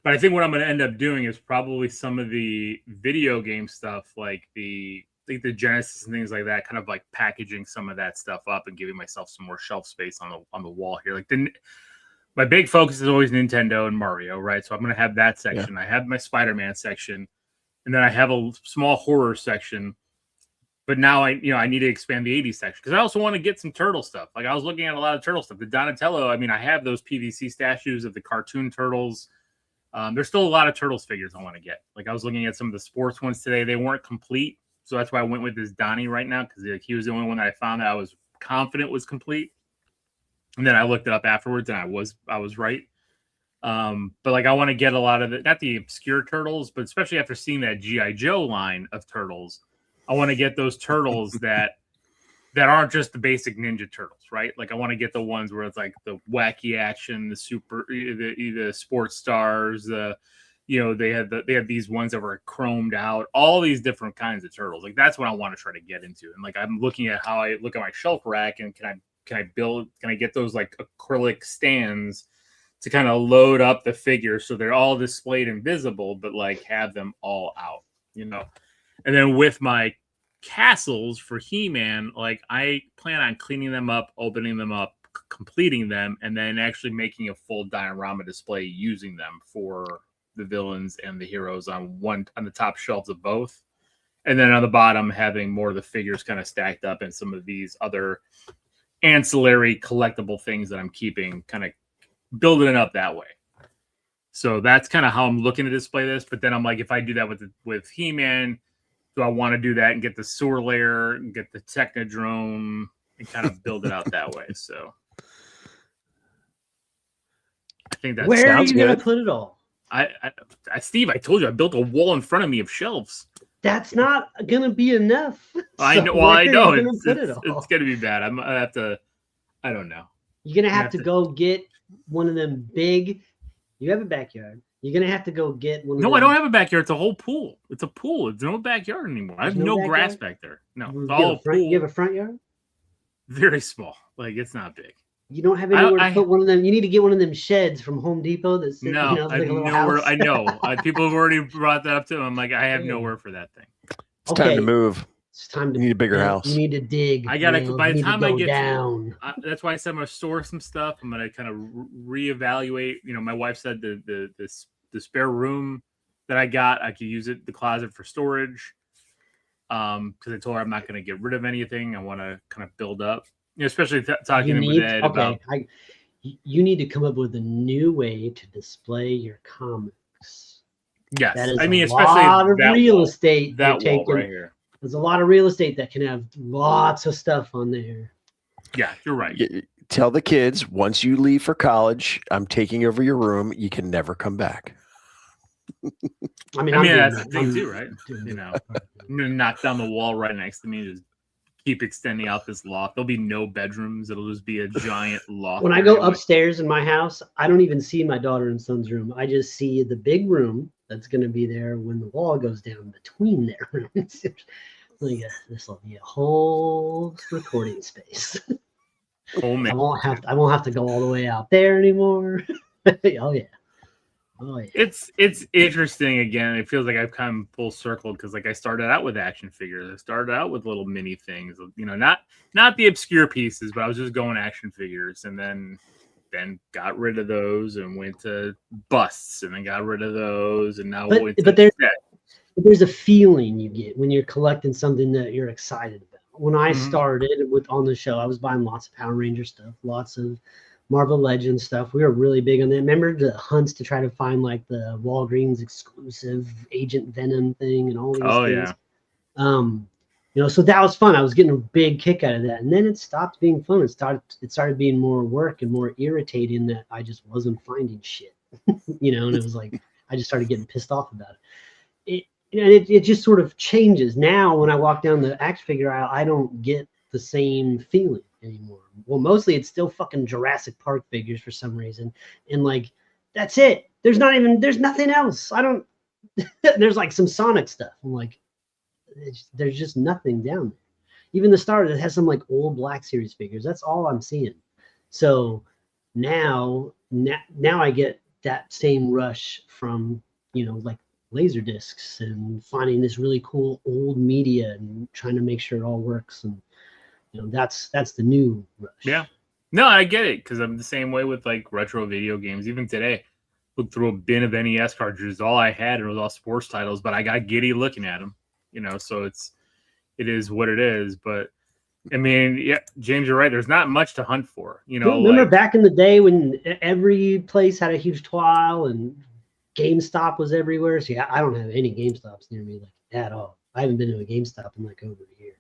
I think what I'm going to end up doing is probably some of the video game stuff, like the Genesis and things like that, kind of like packaging some of that stuff up and giving myself some more shelf space on the wall here. Like my big focus is always Nintendo and Mario, right? So I'm going to have that section. Yeah. I have my Spider-Man section, and then I have a small horror section. But now I need to expand the 80s section because I also want to get some turtle stuff. Like I was looking at a lot of turtle stuff. The Donatello, I mean, I have those PVC statues of the cartoon turtles. There's still a lot of turtles figures I want to get. Like I was looking at some of the sports ones today. They weren't complete. So that's why I went with this Donnie right now, because he was the only one that I found that I was confident was complete. And then I looked it up afterwards, and I was right. But like I want to get a lot of not the obscure turtles, but especially after seeing that G.I. Joe line of turtles, I want to get those turtles that aren't just the basic Ninja Turtles, right? Like I want to get the ones where it's like the wacky action, the sports stars, they have these ones that were chromed out, all these different kinds of turtles. Like that's what I want to try to get into. And like I'm looking at how I look at my shelf rack, and can I get those like acrylic stands to kind of load up the figures so they're all displayed and visible, but like have them all out, you know. And then with my castles for He-Man, like I plan on cleaning them up, opening them up, completing them, and then actually making a full diorama display using them for the villains and the heroes on the top shelves of both. And then on the bottom, having more of the figures kind of stacked up and some of these other ancillary collectible things that I'm keeping, kind of building it up that way. So that's kind of how I'm looking to display this. But then I'm like, if I do that with He-Man, do I want to do that and get the sewer layer and get the Technodrome and kind of build it out that way? So I think that where are you going to put it all? Steve, I told you I built a wall in front of me of shelves. That's not going to be enough. I know. Well, I know it's going to be bad. I have to. I don't know. You're going to have to go get one of them big. You have a backyard. You're gonna have to go get one. No, I don't have a backyard. It's a whole pool. It's a pool. It's no backyard anymore. I have no grass back there. No, it's all pool. You have a front yard? Very small. Like it's not big. You don't have anywhere to put one of them. You need to get one of them sheds from Home Depot. That's no, I know. I know. People have already brought that up to them. I'm like, I have nowhere for that thing. It's time to move. It's time to. You need a bigger house. You need to dig. I gotta. By the time I get down, that's why I said I'm gonna store some stuff. I'm gonna kind of reevaluate. You know, my wife said the spare room that I got, I could use it, the closet, for storage. Because I told her I'm not gonna get rid of anything. I want to kind of build up. You know, especially talking with Ed about. You need to come up with a new way to display your comics. Yes, that is especially a lot of real estate. That wall right here. There's a lot of real estate that can have lots of stuff on there. Yeah, you're right. Tell the kids, once you leave for college, I'm taking over your room. You can never come back. I mean that's the thing too, right? You know, I'm gonna knock down the wall right next to me and just keep extending out this loft. There'll be no bedrooms. It'll just be a giant loft. When I go upstairs in my house, I don't even see my daughter and son's room. I just see the big room that's going to be there when the wall goes down between their rooms. Like this will be a whole recording space. Oh man, I won't have to go all the way out there anymore. Oh yeah. It's interesting. Again, it feels like I've come full circle because like I started out with action figures. I started out with little mini things, you know, not the obscure pieces, but I was just going action figures, and then got rid of those and went to busts, and then got rid of those, and now there's a feeling you get when you're collecting something that you're excited about. When I started on the show, I was buying lots of Power Ranger stuff, lots of Marvel Legends stuff. We were really big on that. Remember the hunts to try to find like the Walgreens exclusive Agent Venom thing and all these things. Yeah. You know, so that was fun. I was getting a big kick out of that. And then it stopped being fun. It started being more work and more irritating that I just wasn't finding shit. You know, and it was like I just started getting pissed off about it. It just sort of changes. Now when I walk down the action figure aisle, I don't get the same feeling anymore. Well, mostly it's still fucking Jurassic Park figures for some reason, and like that's it. There's nothing else. There's like some Sonic stuff. I'm like, there's just nothing down there. Even the Star that has some like old Black Series figures. That's all I'm seeing. So now I get that same rush from, you know, like laser discs and finding this really cool old media and trying to make sure it all works. And you know, that's the new rush. Yeah. No, I get it, because I'm the same way with like retro video games. Even today, looked through a bin of NES cartridges. All I had, and it was all sports titles, but I got giddy looking at them. You know, so it is what it is. But I mean, yeah, James, you're right. There's not much to hunt for. You know, remember back in the day when every place had a huge toile and GameStop was everywhere. So yeah, I don't have any GameStops near me like at all. I haven't been to a GameStop in like over a year.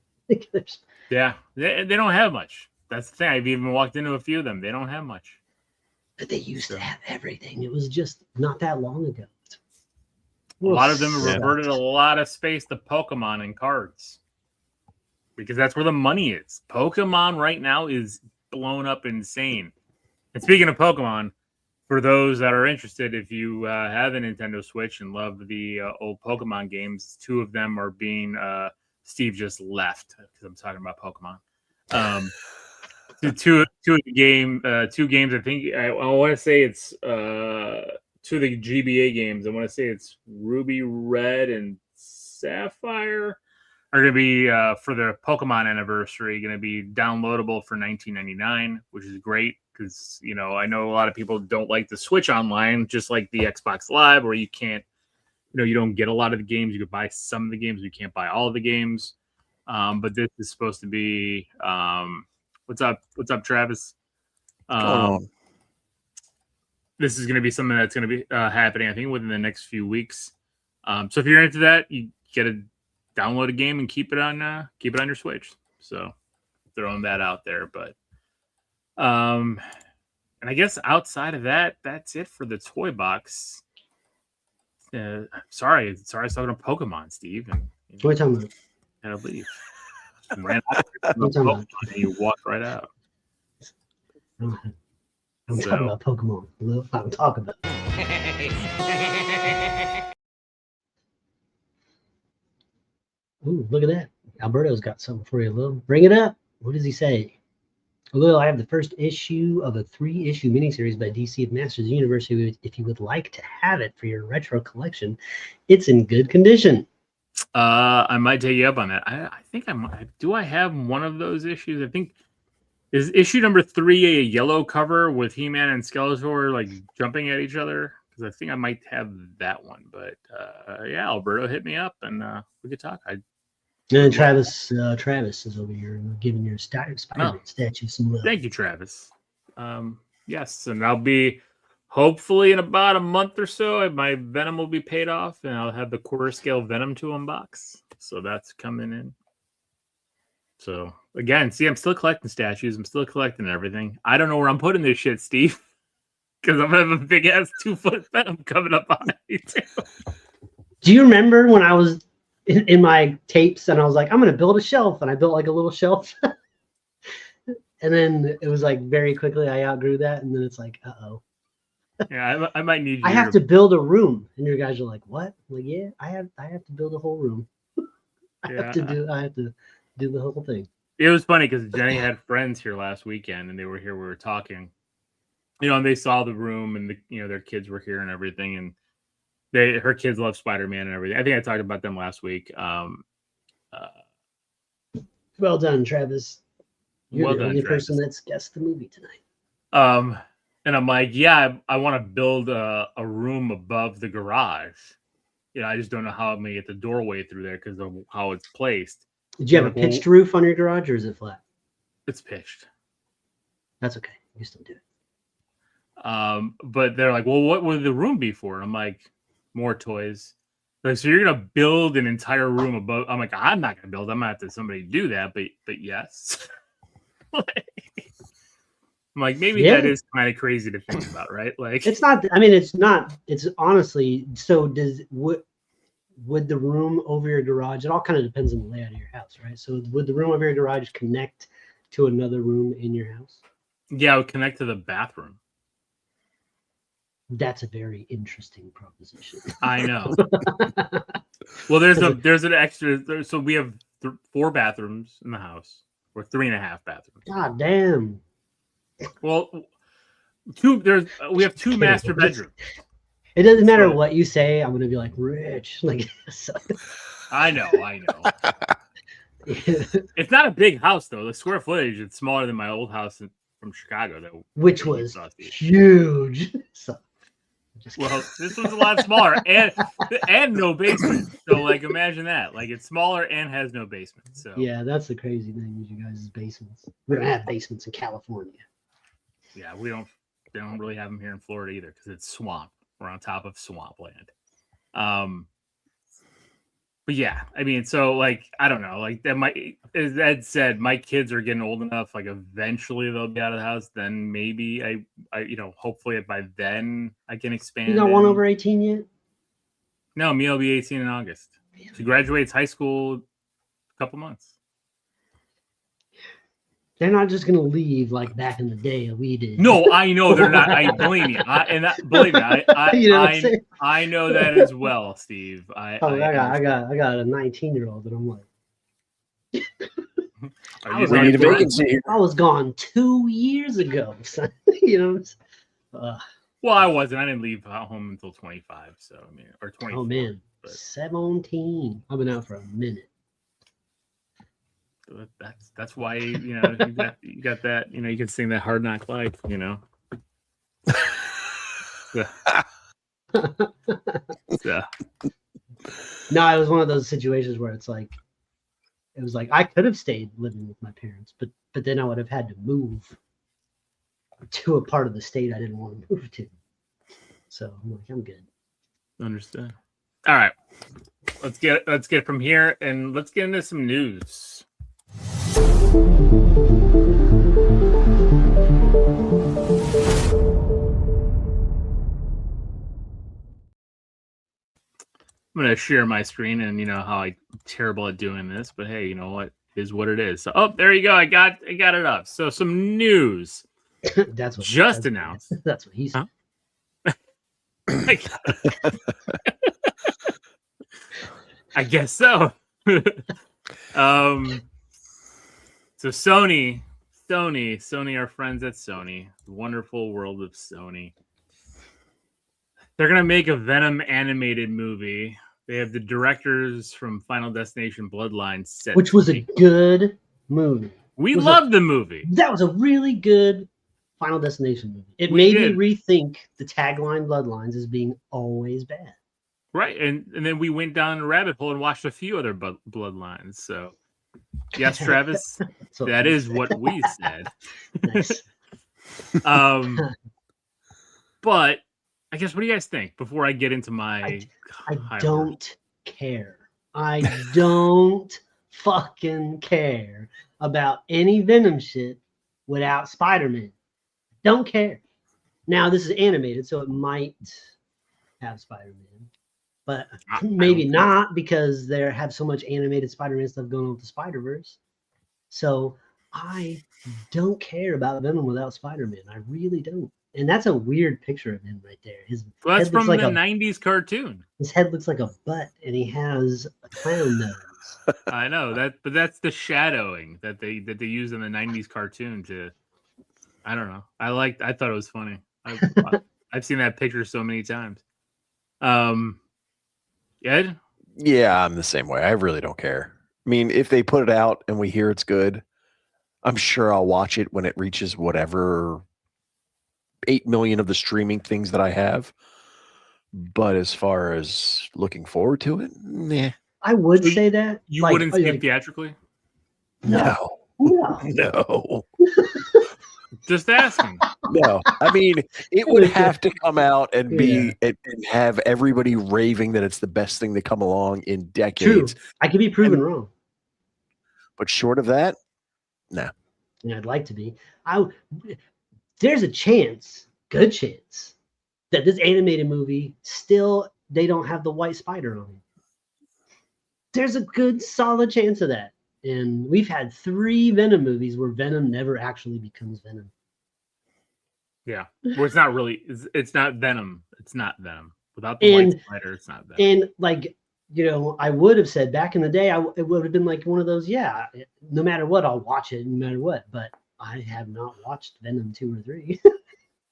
Yeah, they don't have much. That's the thing. I've even walked into a few of them. They don't have much. But they used to have everything. It was just not that long ago. A lot of them have reverted a lot of space to Pokemon and cards, because that's where the money is. Pokemon right now is blown up insane. And speaking of Pokemon, for those that are interested, if you have a Nintendo Switch and love the old Pokemon games, 2 of them are being Steve just left because I'm talking about Pokemon. Two of the two games. I think I want to say it's 2 of the GBA games. I want to say it's Ruby Red and Sapphire are going to be for the Pokemon anniversary. Going to be downloadable for $19.99, which is great because you know I know a lot of people don't like the Switch Online, just like the Xbox Live, where you can't. You know, you don't get a lot of the games. You could buy some of the games. You can't buy all of the games. But this is supposed to be what's up? What's up, Travis? This is going to be something that's going to be happening, I think, within the next few weeks. So if you're into that, you get to download a game and keep it on your Switch. So throwing that out there, but and I guess outside of that, that's it for the toy box. Sorry, I was talking about Pokemon, Steve. And, what are you talking about? Had to leave. Ran out Pokemon and you walked right out. I'm talking about Pokemon. I'm talking about. Ooh, look at that. Alberto's got something for you, Lil. Bring it up. What does he say? Lil, I have the first issue of a 3-issue miniseries by DC of Masters of the Universe. If you would like to have it for your retro collection, it's in good condition. I might take you up on that. I think I might. Do I have one of those issues? I think is issue number 3 a yellow cover with He-Man and Skeletor like jumping at each other? Because I think I might have that one. But yeah, Alberto, hit me up and we could talk. And Travis is over here giving your Spider-Man statue some love. Thank you, Travis. Yes, and I'll be hopefully in about a month or so. My Venom will be paid off, and I'll have the quarter scale Venom to unbox. So that's coming in. So again, see, I'm still collecting statues. I'm still collecting everything. I don't know where I'm putting this shit, Steve, because I'm gonna have a big ass 2-foot Venom coming up on me too. Do you remember when I was in my tapes and I was like, I'm gonna build a shelf, and I built like a little shelf, and then it was like very quickly I outgrew that, and then it's like, uh-oh. Yeah, I might need you. I have to build a room, and your guys are like, what? I'm like, yeah, I have to build a whole room. I have to do the whole thing. It was funny because Jenny had friends here last weekend, and they were here. We were talking, and they saw the room, and their kids were here and everything, and her kids love Spider-Man and everything. I think I talked about them last week. Well done, Travis. You're the only person that's guessed the movie tonight. And I'm like, yeah, I want to build a room above the garage. I just don't know how I'm gonna get the doorway through there because of how it's placed. Did you have a pitched roof on your garage, or is it flat? It's pitched. That's okay. You still do it. But they're like, well, what would the room be for? And I'm like, more toys. Like, so you're gonna build an entire room above? I'm like, I'm not gonna build. I'm gonna have to somebody do that. But yes. I'm like, maybe that is kind of crazy to think about, right? Like, it's not. I mean, it's not. It's honestly. So would the room over your garage? It all kind of depends on the layout of your house, right? So would the room over your garage connect to another room in your house? Yeah, it would connect to the bathroom. That's a very interesting proposition. I know. Well, there's an extra. So we have 4 bathrooms in the house, or 3.5 bathrooms. God damn. Well, we have 2 master bedrooms. It doesn't matter what you say. I'm gonna be like rich. Like, I know. It's not a big house though. The square footage is smaller than my old house from Chicago, though, which was huge. Well, this one's a lot smaller and no basement. So, like, imagine that. Like, it's smaller and has no basement. So yeah, that's the crazy thing with you guys' basements. We don't have basements in California. Yeah, they don't really have them here in Florida either because it's swamp. We're on top of swampland. But yeah, I mean, so like, I don't know, like that might, as Ed said, my kids are getting old enough, like eventually they'll be out of the house. Then maybe I hopefully by then I can expand. You got one over 18 yet? No, Mia will be 18 in August. She graduates high school a couple months. They're not just going to leave like back in the day we did. No, I know they're not. I blame you. Believe me, I know that as well, Steve. I got a 19-year-old, and I'm like, we need a vacancy here. I was gone 2 years ago. So, well, I wasn't. I didn't leave home until 25. So I mean, or 24. Oh man, 17. I've been out for a minute. That's why you got that, you can sing that Hard Knock Life, Yeah. No, it was one of those situations where it was like I could have stayed living with my parents, but then I would have had to move to a part of the state I didn't want to move to. So I'm like, I'm good. Understand. All right, let's get from here and let's get into some news. I'm going to share my screen, and how I'm terrible at doing this, but hey, you know what? It is what it is. So, there you go. I got it up. So some news. That's what just announced. That's what he said. Huh? I guess so. So Sony, our friends at Sony, the wonderful world of Sony. They're gonna make a Venom animated movie. They have the directors from Final Destination Bloodlines set, which was a good movie. We loved the movie. That was a really good Final Destination movie. It made me rethink the tagline Bloodlines as being always bad. Right, and then we went down a rabbit hole and watched a few other Bloodlines. So, yes, Travis, that is what we said. Nice. But I guess, what do you guys think before I get into my? I don't care. I don't fucking care about any Venom shit without Spider-Man. Don't care. Now this is animated, so it might have Spider-Man, but maybe not because they have so much animated Spider-Man stuff going on with the Spider-Verse. So I don't care about Venom without Spider-Man. I really don't. And that's a weird picture of him right there. That's from like the 90s cartoon. His head looks like a butt, and he has a clown nose. I know that, but that's the shadowing that they used in the 90s cartoon to. I don't know. I thought it was funny. I've seen that picture so many times. Ed? Yeah, I'm the same way. I really don't care. I mean, if they put it out and we hear it's good, I'm sure I'll watch it when it reaches whatever 8 million of the streaming things that I have. But as far as looking forward to it, nah. I would say that. You wouldn't see it theatrically? No. Just asking. No, I mean, it would have to come out and be and have everybody raving that it's the best thing to come along in decades. True. I could be proven wrong. But short of that, no. Yeah, I'd like to be. There's a chance, good chance, that this animated movie still they don't have the white spider on. There's a good solid chance of that. And we've had 3 Venom movies where Venom never actually becomes Venom. Yeah. Well, it's not really. It's not Venom. It's not Venom. Without the white spider, it's not Venom. And like, I would have said back in the day, it would have been like one of those, no matter what, I'll watch it no matter what. But I have not watched Venom 2 or 3.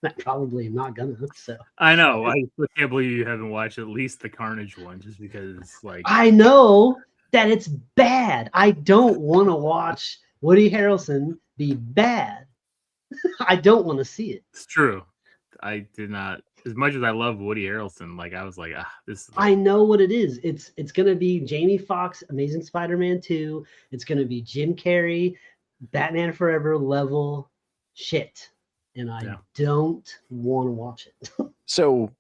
I probably am not gonna. So I know. I can't believe you haven't watched at least the Carnage one, just because, like, I know that it's bad. I don't want to watch Woody Harrelson be bad. I don't want to see it. It's true. I did not. As much as I love Woody Harrelson, like, I was like, this is. I know what it is. It's gonna be Jamie Foxx, Amazing Spider-Man 2. It's gonna be Jim Carrey, Batman Forever level shit, and I don't want to watch it. So,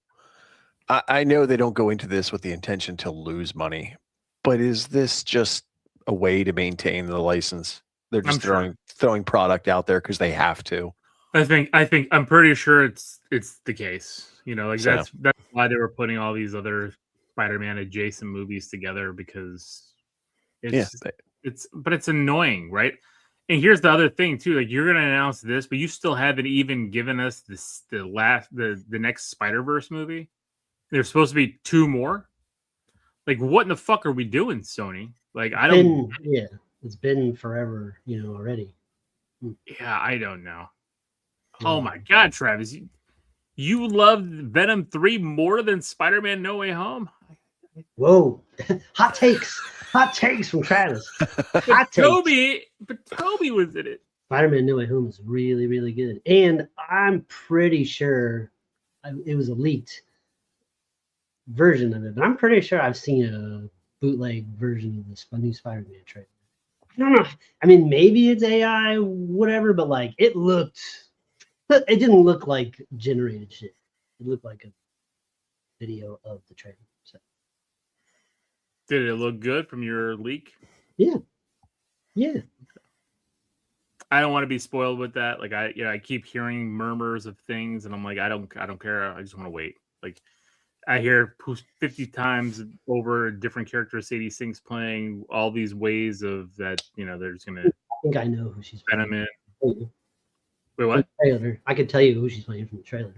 I know they don't go into this with the intention to lose money, but is this just a way to maintain the license? They're just throwing product out there because they have to. I'm pretty sure it's the case. That's why they were putting all these other Spider-Man adjacent movies together, because it's annoying, right? And here's the other thing too. Like, you're gonna announce this, but you still haven't even given us the next Spider-Verse movie. There's supposed to be 2 more. Like, what in the fuck are we doing, Sony? Like, I don't. It's been forever, already. Yeah, I don't know. Oh my God, Travis, you loved Venom 3 more than Spider-Man No Way Home? Whoa, hot takes from Travis. Hot takes. But Toby was in it. Spider-Man No Way Home is really, really good, and I'm pretty sure it was a leaked version of it. But I'm pretty sure I've seen a bootleg version of this new Spider-Man trailer. I don't know. I mean, maybe it's AI, whatever, but like it didn't look like generated shit. It looked like a video of the trailer. So. Did it look good from your leak? Yeah. I don't want to be spoiled with that. Like, I keep hearing murmurs of things, and I'm like, I don't care. I just want to wait. Like, I hear 50 times over different characters Sadie Sink's playing, all these ways of that, they're just gonna. I think I know who she's Venom in. Wait, what? Trailer. I could tell you who she's playing from the trailer.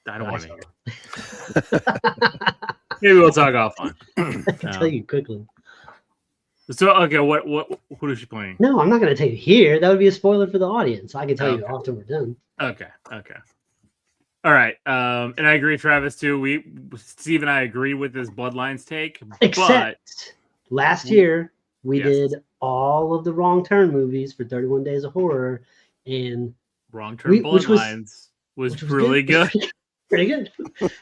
I don't want to. Maybe we'll talk offline. I can tell you quickly. So okay, who is she playing? No, I'm not going to tell you here. That would be a spoiler for the audience. I can tell you after we're done. Okay. All right. And I agree, Travis, too. Steve and I agree with this Bloodlines take. Except last year we did all of the Wrong Turn movies for 31 Days of Horror, and Wrong Turn Bloodlines was really good. Pretty good.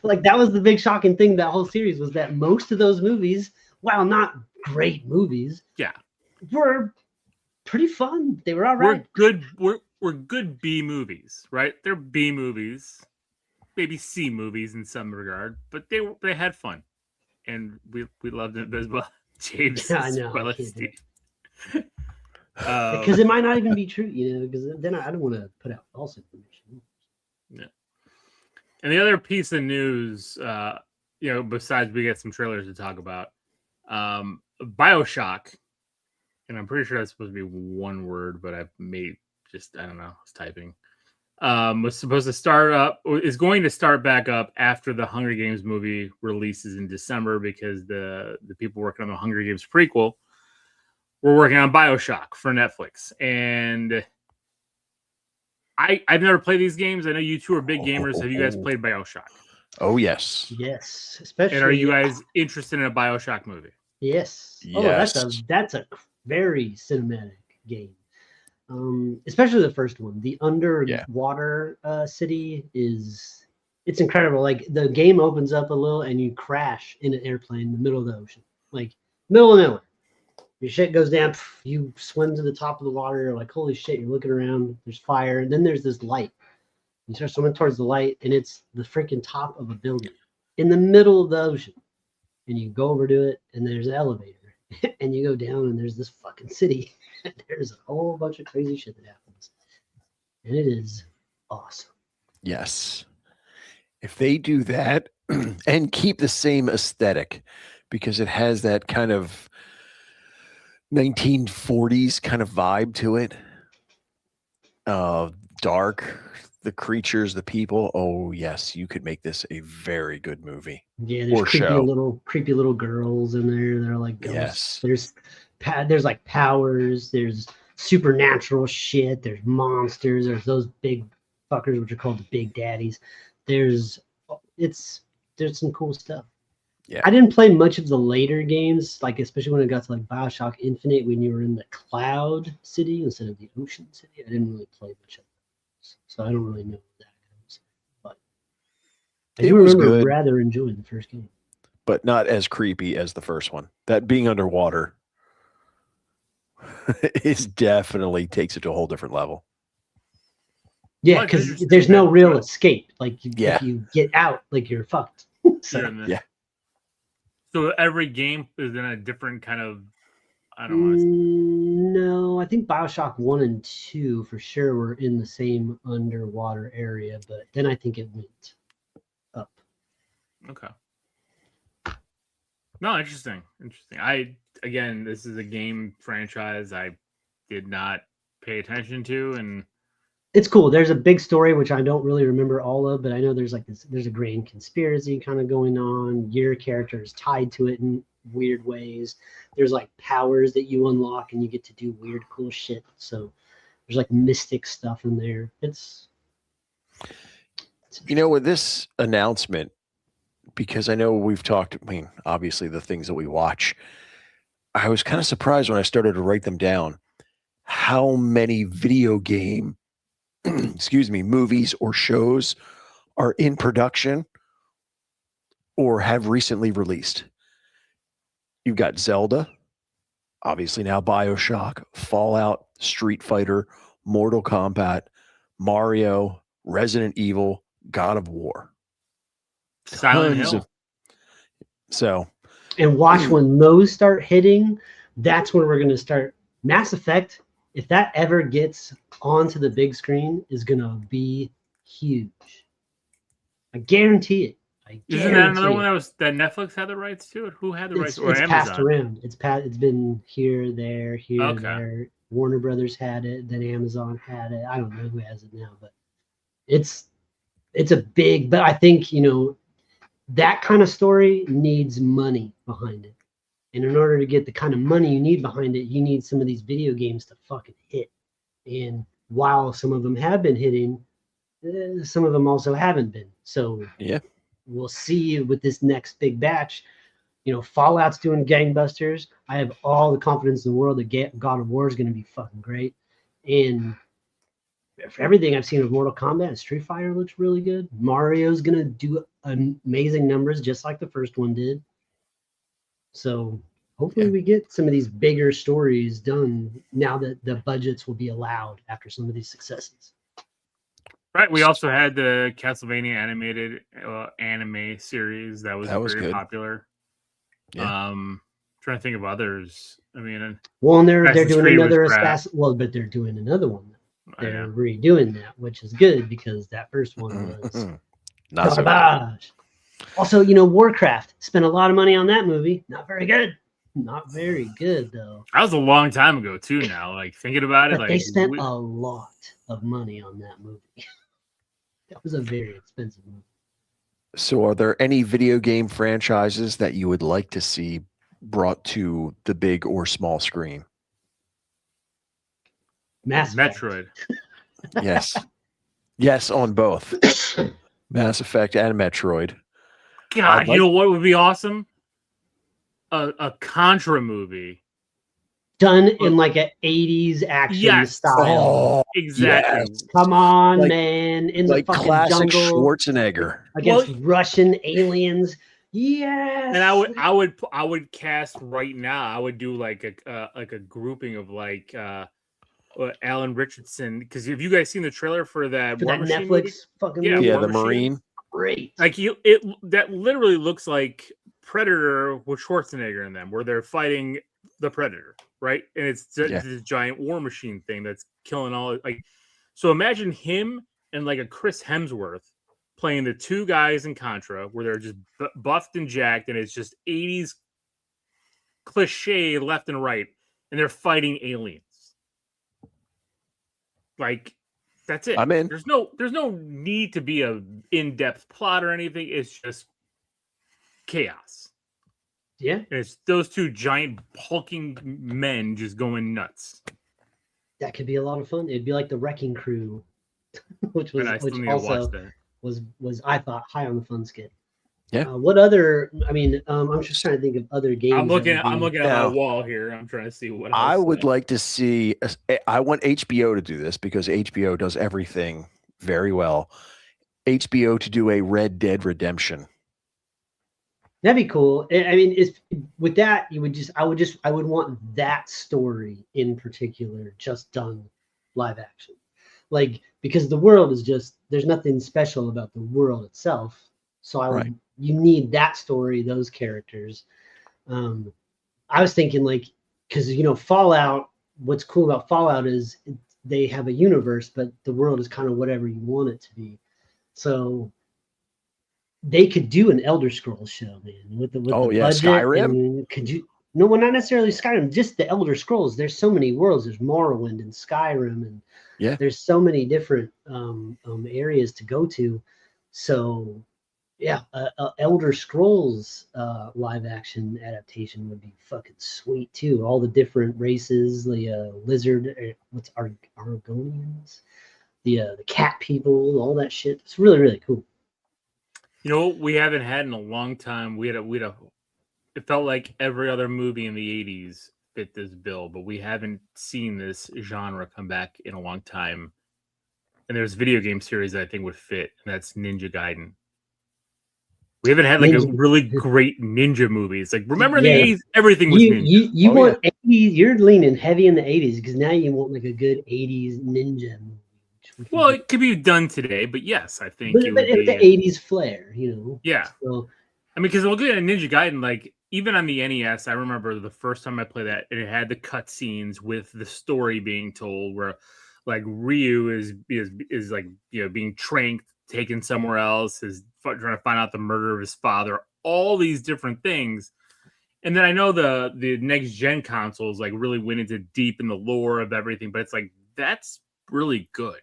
Like, that was the big shocking thing, that whole series, was that most of those movies, while not great movies, were pretty fun. They were all right. We're good B movies, right? They're B movies, maybe C movies in some regard, but they had fun, and we loved it as well. James, I know. Steve. Because it might not even be true, because then I don't want to put out false information. Yeah. And the other piece of news, besides we get some trailers to talk about, BioShock, and I'm pretty sure that's supposed to be one word, but I don't know, I was typing. Was supposed to is going to start back up after the Hunger Games movie releases in December, because the people working on the Hunger Games prequel were working on BioShock for Netflix. And I've never played these games. I know you two are big gamers. Have you guys played BioShock? Oh, yes. Yes. Especially. And are you guys interested in a BioShock movie? Yes. Yes. Oh, that's a very cinematic game. Especially the first one. The underwater city it's incredible. Like, the game opens up a little and you crash in an airplane in the middle of the ocean. Like, middle of nowhere. Your shit goes down, you swim to the top of the water, you're like, holy shit, you're looking around, there's fire, and then there's this light. You start swimming towards the light, and it's the freaking top of a building in the middle of the ocean. And you go over to it, and there's an elevator. And you go down, and there's this fucking city. There's a whole bunch of crazy shit that happens. And it is awesome. Yes. If they do that and keep the same aesthetic, because it has that kind of 1940s kind of vibe to it. Dark, the creatures, the people. Oh yes, you could make this a very good movie. Yeah, there's creepy little girls in there. They're like ghosts. Yes. There's like powers. There's supernatural shit. There's monsters. There's those big fuckers, which are called the Big Daddies. There's some cool stuff. Yeah. I didn't play much of the later games, like especially when it got to like BioShock Infinite, when you were in the cloud city instead of the ocean city. I didn't really play much of those, so I don't really know what that goes. But I do remember rather enjoying the first game, but not as creepy as the first one. That being underwater definitely takes it to a whole different level. Yeah, because there's no real escape. Like if you get out, like you're fucked. Yeah. So every game is in a different kind of, I don't want to. No, I think BioShock 1 and 2 for sure were in the same underwater area, but then I think it went up. Okay. No, interesting. This is a game franchise I did not pay attention to, and it's cool. There's a big story, which I don't really remember all of, but I know there's a grand conspiracy kind of going on. Your character is tied to it in weird ways. There's like powers that you unlock and you get to do weird, cool shit. So there's like mystic stuff in there. It's with this announcement, because I know we've talked, obviously the things that we watch, I was kind of surprised when I started to write them down, how many video game movies or shows are in production or have recently released. You've got Zelda, obviously now BioShock, Fallout, Street Fighter, Mortal Kombat, Mario, Resident Evil, God of War. Silent Hill. And watch when those start hitting, that's when we're going to start. Mass Effect, if that ever gets onto the big screen, is going to be huge. I guarantee it. Isn't that another one that Netflix had the rights to it? Who had the rights? Or it's Amazon? Passed around. It's been here, there, Okay. there. Warner Brothers had it, then Amazon had it. I don't know who has it now, but it's a big. But I think that kind of story needs money behind it, and in order to get the kind of money you need behind it, you need some of these video games to fucking hit. And while some of them have been hitting, some of them also haven't been. So yeah, we'll see with this next big batch. Fallout's doing gangbusters. I have all the confidence in the world that God of War is going to be fucking great. And for everything I've seen of Mortal Kombat and Street Fighter looks really good. Mario's going to do amazing numbers just like the first one did. So hopefully we get some of these bigger stories done now that the budgets will be allowed after some of these successes. Right. We also had the Castlevania animated anime series that was very good. popular. Yeah. Trying to think of others. I mean, and they're doing another Assassin. Well, but they're doing another one. They're redoing that, which is good because that first one was not so garbage. Also, Warcraft spent a lot of money on that movie. Not very good. Not very good though. That was a long time ago too. Now, like thinking about it, they spent a lot of money on that movie. That was a very expensive movie. So are there any video game franchises that you would like to see brought to the big or small screen? Metroid. Yes. Yes, on both. Mass Effect and Metroid. God, you know what would be awesome? A Contra movie. Done in like an 80s action style. Oh, exactly. Yes. Come on, man. In the fucking classic jungle. Schwarzenegger. Against Russian aliens. Yes. And I would cast right now. I would do like a grouping of like Alan Richardson, because have you guys seen the trailer for that Netflix movie? fucking movie? Yeah, the Marine. Great. Like that literally looks like Predator with Schwarzenegger in them, where they're fighting the Predator, right? And it's this giant war machine thing that's killing all. Like, so imagine him and like a Chris Hemsworth playing the two guys in Contra, where they're just buffed and jacked, and it's just 80s cliche left and right, and they're fighting aliens. Like, that's it. I'm in. There's no need to be a in-depth plot or anything. It's just chaos. Yeah. And it's those two giant hulking men just going nuts. That could be a lot of fun. It'd be like the Wrecking Crew, which was I thought high on the fun skit. Yeah. What other? I mean, I'm just trying to think of other games. I'm looking at my wall here. I'm trying to see what else I would like to see. I want HBO to do this because HBO does everything very well. HBO to do a Red Dead Redemption. That'd be cool. I mean, with that, I would want that story in particular just done live action, like because the world is there's nothing special about the world itself. So you need that story, those characters. I was thinking because Fallout. What's cool about Fallout is they have a universe, but the world is kind of whatever you want it to be. So they could do an Elder Scrolls show, man, with the budget. Skyrim. Could you? No, well, not necessarily Skyrim. Just the Elder Scrolls. There's so many worlds. There's Morrowind and Skyrim, and there's so many different areas to go to. So. Yeah, Elder Scrolls live action adaptation would be fucking sweet too. All the different races, the lizard, what's Argonians, the cat people, all that shit. It's really really cool. You know what we haven't had in a long time? We had a. It felt like every other movie in the '80s fit this bill, but we haven't seen this genre come back in a long time. And there's a video game series that I think would fit, and that's Ninja Gaiden. We haven't had a really great ninja movie. It's like, remember in the 80s, everything was ninja. You want 80s, you're leaning heavy in the 80s because now you want a good 80s ninja movie. Well, it could be done today, but yes, I think it would be the 80s flair, Yeah. So, I mean, because we'll get a Ninja Gaiden, even on the NES, I remember the first time I played that, and it had the cutscenes with the story being told where, Ryu is being tranked, taken somewhere else, is trying to find out the murder of his father, all these different things. And then I know the next gen consoles like really went into deep in the lore of everything, but it's like that's really good.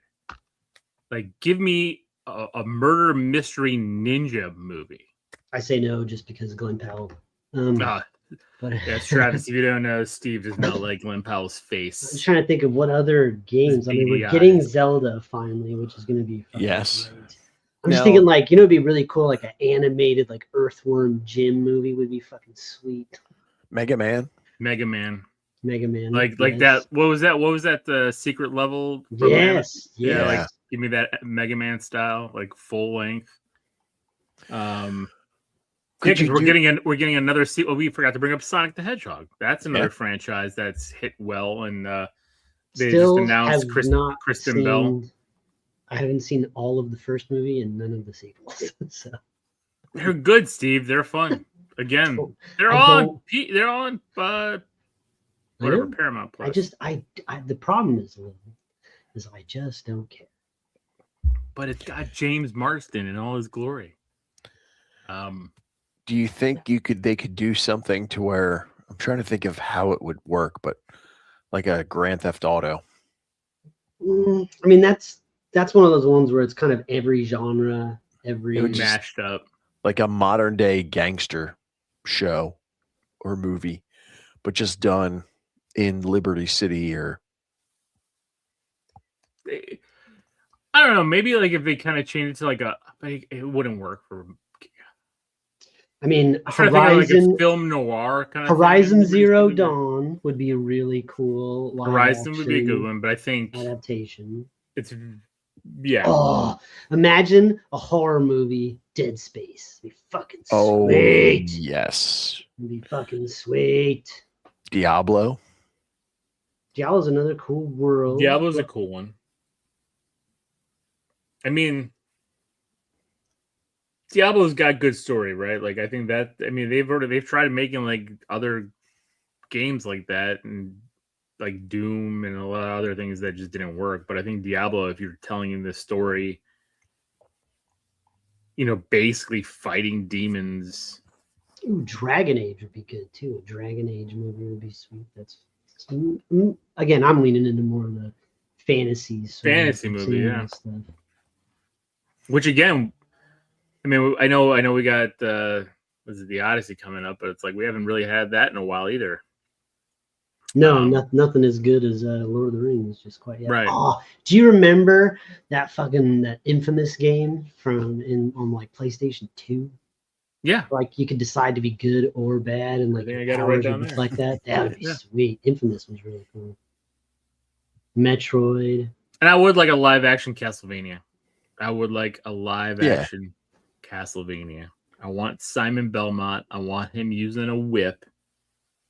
Like, give me a murder mystery ninja movie. I say no just because of Glenn Powell. But yeah, Travis, if you don't know, Steve does not like Glenn Powell's face. I'm trying to think of what other games. I mean, we're getting Zelda finally, which is going to be great. I'm just thinking, like, it'd be really cool, like an animated, like Earthworm Jim movie would be fucking sweet. Mega Man. Like yes. that. What was that? The secret level? Yes. Yeah. Like, give me that Mega Man style, like full length. Because we're getting another sequel. We forgot to bring up Sonic the Hedgehog. That's another franchise that's hit well, and they just announced Kristen Bell. I haven't seen all of the first movie and none of the sequels. So they're good, Steve. They're fun. Again, they're on whatever Paramount Plus. The problem is I just don't care. But it's got James Marsden in all his glory. Do you think they could do something to where, I'm trying to think of how it would work, but like a Grand Theft Auto? I mean, that's one of those ones where it's kind of every genre, mashed up, like a modern day gangster show or movie, but just done in Liberty City or. I don't know. Maybe like if they kind of change it to it wouldn't work for. I mean, Horizon, like a film noir kind of Horizon Zero Dawn would be a really cool Horizon would be a good one, but I think adaptation. It's imagine a horror movie, Dead Space. It'd be fucking sweet. Yes. It'd be fucking sweet. Diablo's another cool world. Diablo's a cool one. I mean, Diablo's got good story, right? Like, I think they've tried making like other games like that, and like Doom and a lot of other things that just didn't work. But I think Diablo, if you're telling him this story, basically fighting demons. Ooh, Dragon Age would be good too. A Dragon Age movie would be sweet. That's again, I'm leaning into more of the fantasy movie, yeah. Stuff. Which again, I mean, I know we got the Odyssey coming up, but it's like we haven't really had that in a while either. No, nothing as good as Lord of the Rings, just quite yet. Right. Oh, do you remember that infamous game on like PlayStation 2? Yeah. Like you could decide to be good or bad, and like I got it right down there. Like that. That would be sweet. Infamous was really cool. Metroid. And I would like a live action Castlevania. I would like a live action Castlevania. I want Simon Belmont. I want him using a whip.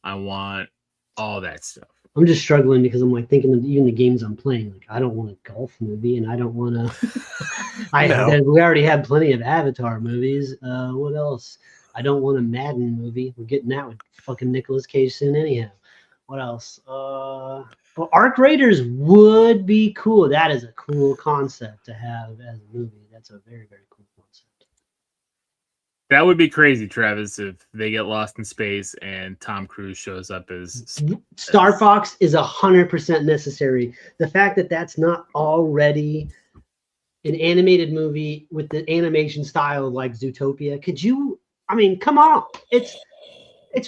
I want all that stuff. I'm just struggling because I'm like thinking of even the games I'm playing. Like I don't want a golf movie, and I don't want to. We already have plenty of Avatar movies. What else? I don't want a Madden movie. We're getting that with fucking Nicolas Cage soon, anyhow. What else? Well, Arc Raiders would be cool. That is a cool concept to have as a movie. That's a very, very cool concept. That would be crazy, Travis, if they get lost in space and Tom Cruise shows up as Star Fox is 100% necessary. The fact that that's not already an animated movie with the animation style like Zootopia. Could you? I mean, come on! It's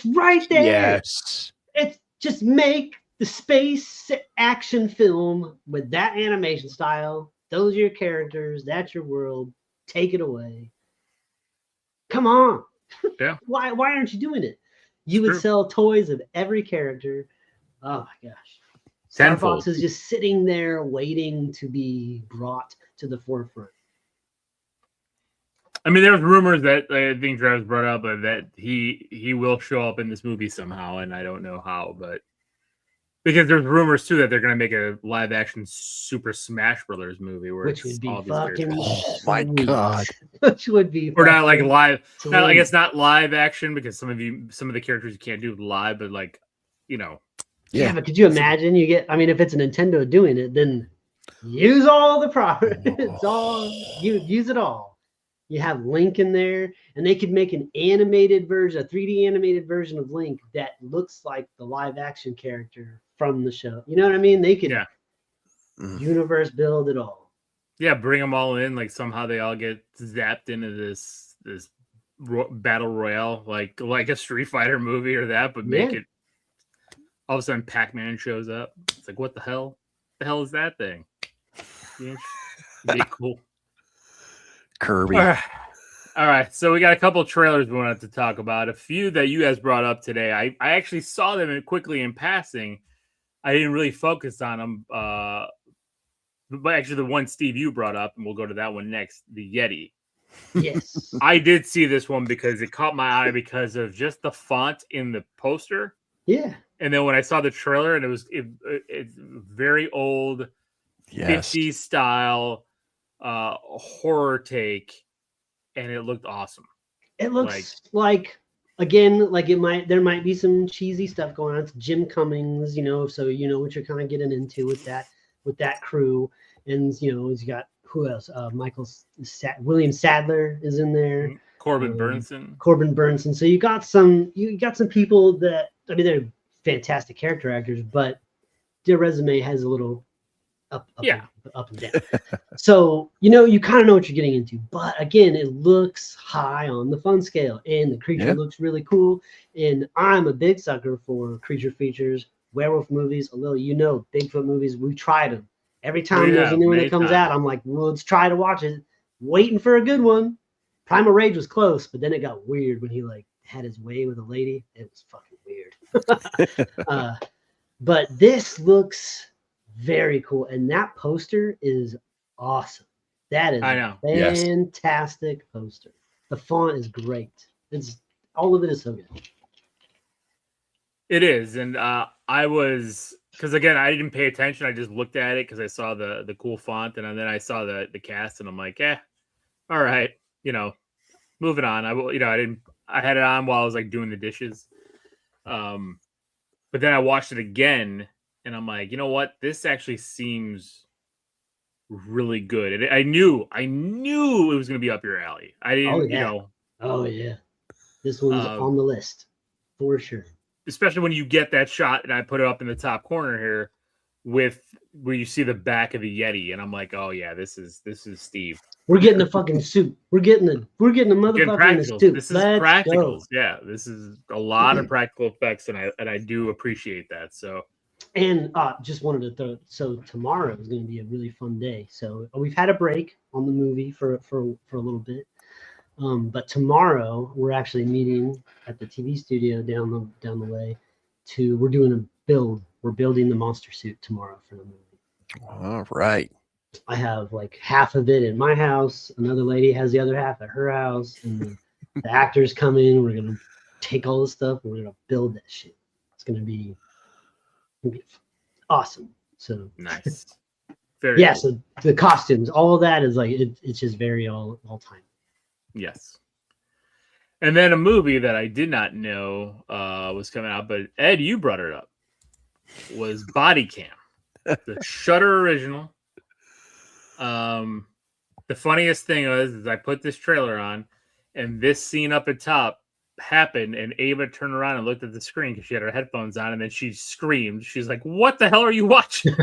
right there. Yes. It's just make the space action film with that animation style. Those are your characters. That's your world. Take it away. Come on. Yeah. Why aren't you doing it? You would sell toys of every character. Oh my gosh. Star Fox is just sitting there waiting to be brought to the forefront. I mean, there's rumors that I think Travis brought up that he will show up in this movie somehow, and I don't know how, but because there's rumors too that they're going to make a live action Super Smash Brothers movie, which would be fucking. Oh my god! Which would be. Or not like live. I guess not live action because some of the characters you can't do live, but like Yeah, but could you imagine? If it's a Nintendo doing it, then use all the property. It's all use it all. You have Link in there, and they could make an animated version, a 3D animated version of Link that looks like the live action character from the show. You know what I mean? They could universe build it all. Yeah, bring them all in. Like somehow they all get zapped into this battle royale, like a Street Fighter movie or that, but make it. All of a sudden, Pac-Man shows up. It's like, what the hell? The hell is that thing? Yeah, be cool. Kirby. All right. So we got a couple trailers we wanted to talk about. A few that you guys brought up today. I actually saw them quickly in passing. I didn't really focus on them. But actually, the one Steve you brought up, and we'll go to that one next. The Yeti. Yes. I did see this one because it caught my eye because of just the font in the poster. Yeah. And then when I saw the trailer, and it's very old, 50s style horror take, and it looked awesome. It looks like again, like there might be some cheesy stuff going on. It's Jim Cummings, so you know what you're kind of getting into with that crew, and he's got who else? William Sadler is in there. Corbin Burnson. So you got some people that they're fantastic character actors, but their resume has a little up and down. So you kind of know what you're getting into. But again, it looks high on the fun scale, and the creature looks really cool. And I'm a big sucker for creature features, werewolf movies, although Bigfoot movies. We've tried them. Every time there's a new one that comes out, I'm like, well, let's try to watch it. Waiting for a good one. Primal Rage was close, but then it got weird when he had his way with a lady. It was fucking weird. But this looks very cool, and that poster is awesome. That is a fantastic poster. The font is great. It's all of it is so good. It is, and because again, I didn't pay attention. I just looked at it because I saw the cool font, and then I saw the cast, and I'm like, all right, moving on. I had it on while I was doing the dishes. But then I watched it again, and I'm like, you know what? This actually seems really good. And I knew it was going to be up your alley. I didn't, Oh yeah, this one's on the list for sure. Especially when you get that shot, and I put it up in the top corner here, where you see the back of the Yeti, and I'm like, oh yeah, this is Steve. We're getting a fucking suit. We're getting a motherfucking suit. This is practicals. Yeah, this is a lot of practical effects, and I do appreciate that. So, and just wanted to throw. So tomorrow is going to be a really fun day. So we've had a break on the movie for a little bit, but tomorrow we're actually meeting at the TV studio down the way. We're doing a build. We're building the monster suit tomorrow for the movie. All right. I have half of it in my house. Another lady has the other half at her house. And the actors come in. We're going to take all the stuff and we're going to build that shit. It's going to be awesome. So nice. Very cool. So the costumes, all of that is it's just very all time. Yes. And then a movie that I did not know was coming out, but Ed, you brought it up, was Body Cam, the Shudder original. The funniest thing is I put this trailer on, and this scene up at top happened, and Ava turned around and looked at the screen because she had her headphones on, and then she screamed. She's like, "What the hell are you watching?"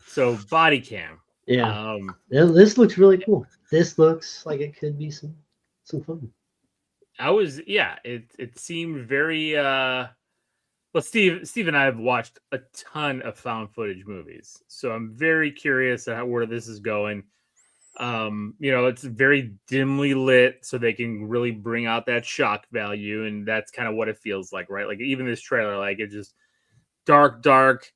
So Body Cam. Yeah. This looks really cool. This looks like it could be some fun. It seemed very well, Steve and I have watched a ton of found footage movies, so I'm very curious where this is going. It's very dimly lit, so they can really bring out that shock value, and that's kind of what it feels like, right? Like even this trailer, it's just dark,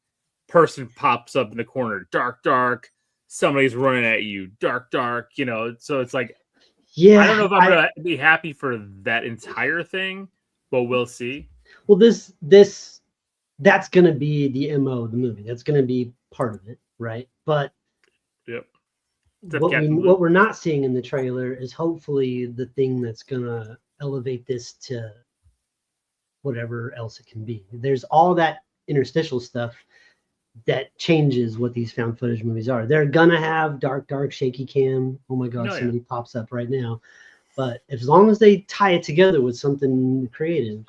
person pops up in the corner, dark, somebody's running at you, dark, so it's like, I don't know if I'm gonna be happy for that entire thing, but we'll see. Well, that's going to be the MO of the movie. That's going to be part of it, right? But what we're not seeing in the trailer is hopefully the thing that's going to elevate this to whatever else it can be. There's all that interstitial stuff that changes what these found footage movies are. They're gonna have dark, shaky cam. Oh my god, somebody pops up right now. But as long as they tie it together with something creative,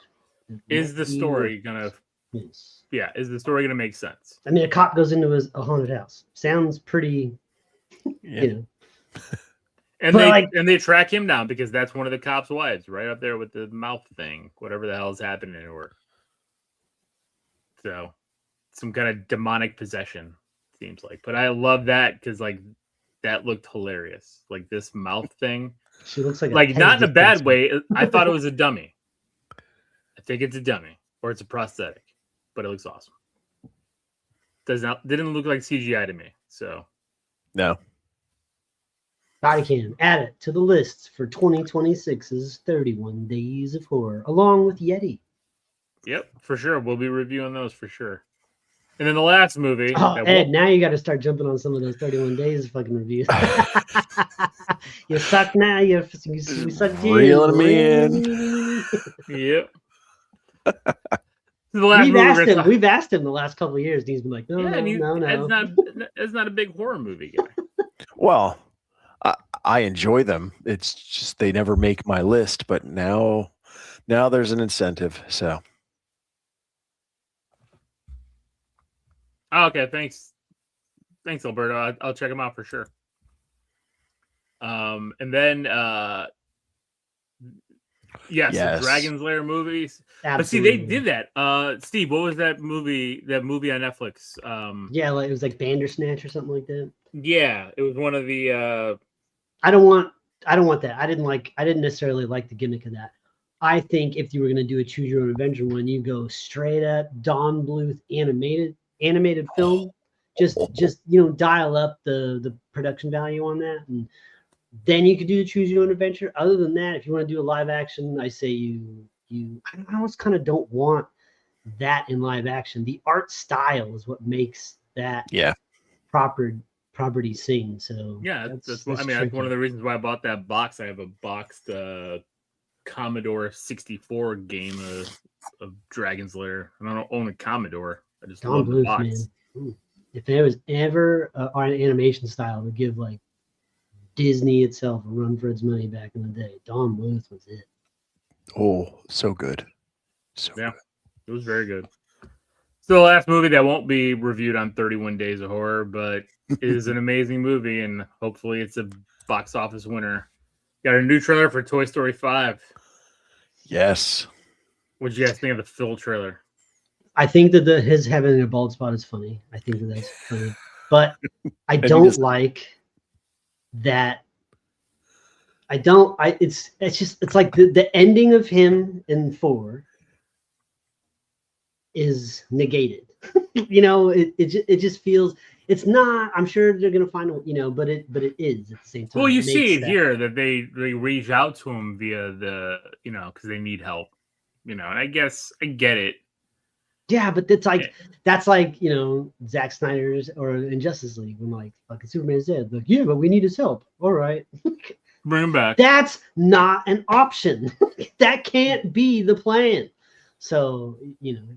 is the story gonna? Yes. Yeah, is the story gonna make sense? I mean, a cop goes into a haunted house. Sounds pretty, you know. And they track him down because that's one of the cops' wives, right up there with the mouth thing, whatever the hell is happening to her. So, some kind of demonic possession seems like. But I love that because like that looked hilarious. Like this mouth thing. She looks like not in a bad way. I thought it was a dummy. I think it's a dummy or it's a prosthetic, but it looks awesome. Didn't look like CGI to me. So no. Body cam, add it to the list for 2026's 31 Days of Horror, along with Yeti. Yep, for sure. We'll be reviewing those for sure. And then the last movie. Oh, Ed, now you got to start jumping on some of those 31 Days fucking reviews. You suck now. You suck. Reeling me in. Yep. We've asked him the last couple of years. And he's been like, no. It's not a big horror movie guy. Well, I enjoy them. It's just they never make my list. But now there's an incentive. So. Oh, okay, thanks, Alberto. I'll check them out for sure. And then the Dragon's Lair movies. Absolutely. But see, they did that. Steve, what was that movie? That movie on Netflix? It was like Bandersnatch or something like that. Yeah, it was one of the. I don't want that. I didn't necessarily like the gimmick of that. I think if you were going to do a choose your own adventure one, you go straight up Don Bluth animated film. Just dial up the production value on that, and then you could do the choose your own adventure. Other than that, if you want to do a live action, I say I almost kind of don't want that in live action. The art style is what makes that property sing. So that's one of the reasons why I bought that box. I have a boxed Commodore 64 game of Dragon's Lair. I don't own a Commodore. I just love the box. Man. If there was ever an animation style to give like Disney itself a run for its money back in the day, Don Bluth was it. Oh, so good. Good. It was very good. So the last movie that won't be reviewed on 31 Days of Horror, but is an amazing movie, and hopefully it's a box office winner. Got a new trailer for Toy Story 5. Yes. What did you guys think of the full trailer? I think that his having a bald spot is funny. I think that's funny, but I don't like that. It's like the ending of him in 4 is negated. It just feels it's not. I'm sure they're gonna find but it is at the same time. Well, you see it here that they reach out to him via the because they need help. And I guess I get it. Yeah, but that's like Zack Snyder's or in Justice League when like fucking Superman's dead. Like, yeah, but we need his help. All right. Bring him back. That's not an option. That can't be the plan. So,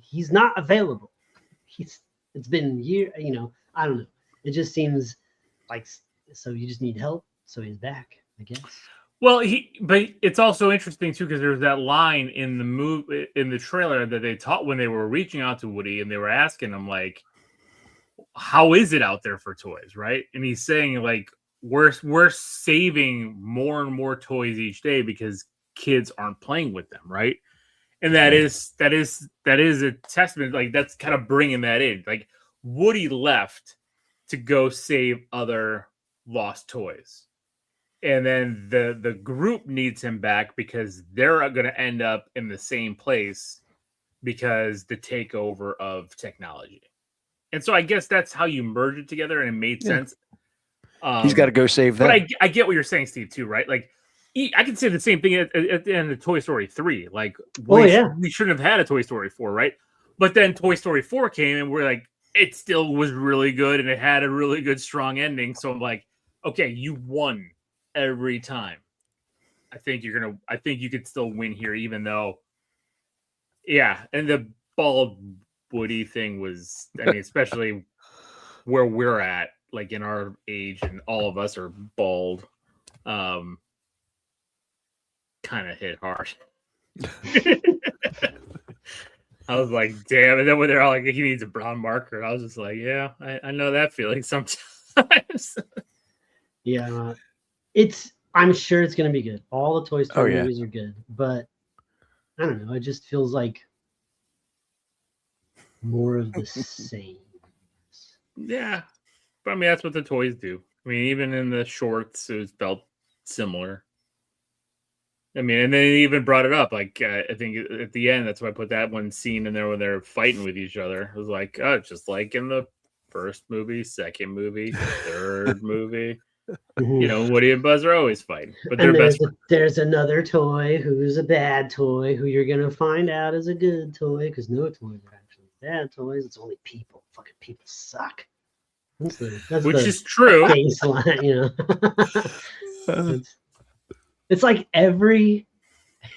he's not available. It's been years, I don't know. It just seems like so you just need help. So he's back, I guess. Well, but it's also interesting too because there's that line in the trailer that they taught when they were reaching out to Woody and they were asking him like, "How is it out there for toys?" Right? And he's saying like, "We're saving more and more toys each day because kids aren't playing with them." Right? And that is a testament. Like that's kind of bringing that in. Like Woody left to go save other lost toys. And then the group needs him back because they're going to end up in the same place because the takeover of technology. And so I guess that's how you merge it together, and it made sense. He's got to go save them. But I get what you're saying, Steve, too, right? Like, I can say the same thing at the end of Toy Story 3. Like, we shouldn't have had a Toy Story 4, right? But then Toy Story 4 came, and we're like, it still was really good, and it had a really good, strong ending. So I'm like, okay, you won every time. I think you could still win here, even though, and the bald Woody thing was, I mean, especially where we're at, like in our age, and all of us are bald, kind of hit hard. I was like, damn. And then when they're all like, he needs a brown marker, I was just like, yeah, I know that feeling sometimes. Yeah. I'm sure it's going to be good. All the Toy Story movies are good, but I don't know. It just feels like more of the same. Yeah. But I mean, that's what the toys do. I mean, even in the shorts, it felt similar. I mean, and they even brought it up. Like, I think at the end, that's why I put that one scene in there when they're fighting with each other. It was like, oh, just like in the first movie, second movie, third movie. You know, Woody and Buzz are always fighting, but they're best friends. There's another toy who's a bad toy who you're gonna find out is a good toy because no toys are actually bad toys. It's only people. Fucking people suck. That's Which is true. Baseline, you know. It's like every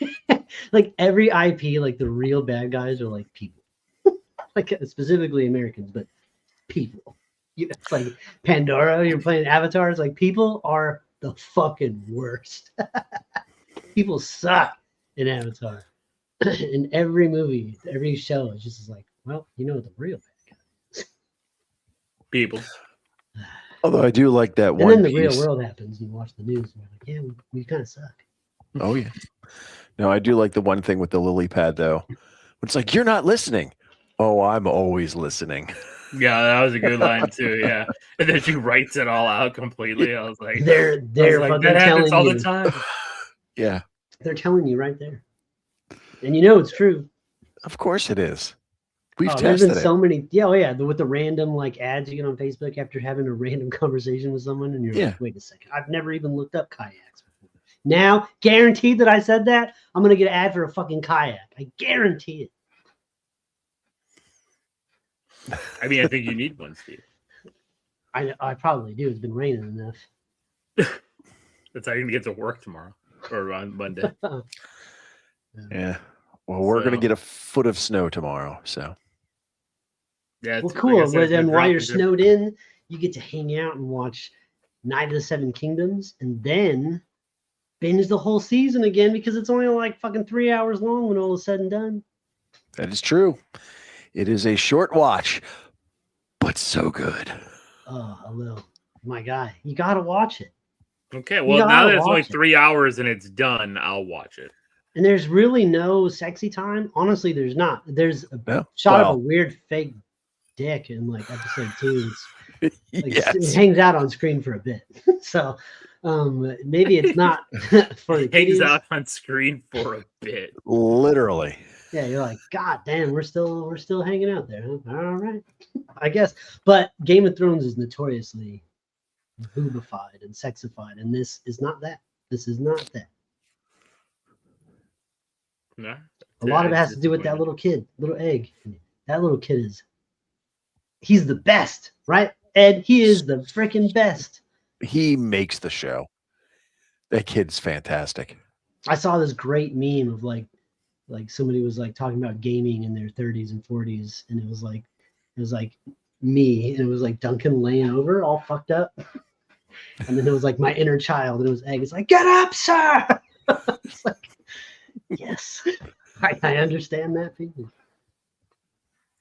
IP, like the real bad guys are like people, like specifically Americans, but people. It's like Pandora, you're playing Avatar. It's like people are the fucking worst. People suck in Avatar. In every movie, every show, it's just like, well, you know the real bad guys. People. Although I do like that one. And then the real world happens. You watch the news, and you're like, yeah, we kind of suck. Oh yeah. No, I do like the one thing with the lily pad though. It's like, you're not listening. Oh, I'm always listening. Yeah, that was a good line too. Yeah, and then she writes it all out completely. I was like, they're like, that happens all the time. Yeah, they're telling you right there, and you know it's true. Of course it is. We've tested there's been it. so many. With the random like ads you get on Facebook after having a random conversation with someone, and you're like, wait a second, I've never even looked up kayaks before. Now, guaranteed that I said that, I'm gonna get an ad for a fucking kayak. I guarantee it. I mean, I think you need one, Steve. I probably do. It's been raining enough. That's how you're gonna get to work tomorrow or on Monday. Yeah. Well, we're gonna get a foot of snow tomorrow, so. Yeah. Well, cool. But then while you're snowed in, you get to hang out and watch Night of the Seven Kingdoms, and then binge the whole season again because it's only like fucking 3 hours long when all is said and done. That is true. It is a short watch, but so good. Oh, hello. My guy. You got to watch it. Okay, well, now that it's only 3 hours and it's done, I'll watch it. And there's really no sexy time. Honestly, there's not. There's a shot of a weird fake dick in like episode 2. It's, like, it hangs out on screen for a bit. So maybe it's not for the hangs out on screen for a bit. Literally. Yeah, you're like, God damn, we're still hanging out there, huh? All right, I guess. But Game of Thrones is notoriously boobified and sexified, and this is not that. This is not that. No, a lot of it has to do with that little kid, little egg. That little kid he's the best, right, Ed? He is the freaking best. He makes the show. That kid's fantastic. I saw this great meme of like somebody was like talking about gaming in their 30s and 40s, and it was like me, and it was like Duncan laying over all fucked up, and then it was like my inner child, and it was Egg. It's like, get up, sir. It's like, yes, I understand that feeling.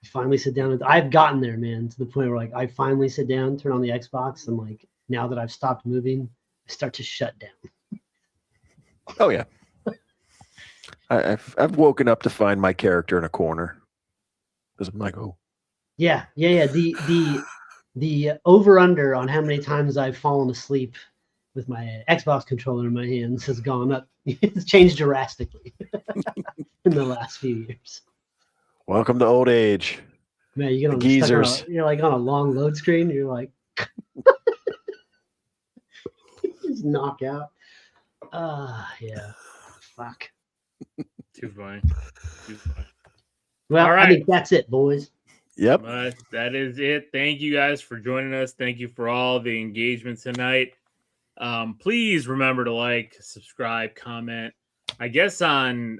You finally sit down. I've gotten there, man, to the point where like I finally sit down, turn on the Xbox, and like now that I've stopped moving, I start to shut down. Oh yeah. I've woken up to find my character in a corner. Because I'm like, oh. Yeah. The over under on how many times I've fallen asleep with my Xbox controller in my hands has gone up. It's changed drastically in the last few years. Welcome to old age. Man, you get on geezers. You're like on a long load screen. You're like, just knock out. Yeah. Fuck. Too funny. Well, all right. I think that's it, boys. Yep. That is it. Thank you guys for joining us. Thank you for all the engagement tonight. Please remember to like, subscribe, comment. I guess on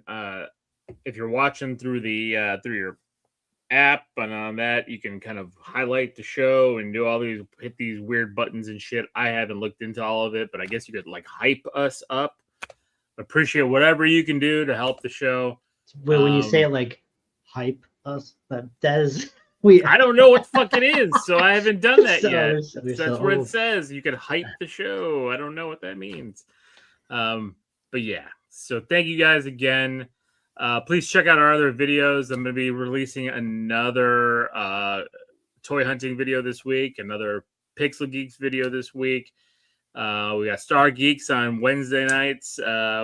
if you're watching through the through your app, and on that you can kind of highlight the show and do all these, hit these weird buttons and shit. I haven't looked into all of it, but I guess you could like hype us up. Appreciate whatever you can do to help the show. Well, when you say it like hype us, that is I don't know what the fuck it is, so I haven't done that yet. That's so what it says. You could hype the show. I don't know what that means. But yeah, so thank you guys again. Please check out our other videos. I'm going to be releasing another toy hunting video this week, another Pixel Geeks video this week. We got Star Geeks on Wednesday nights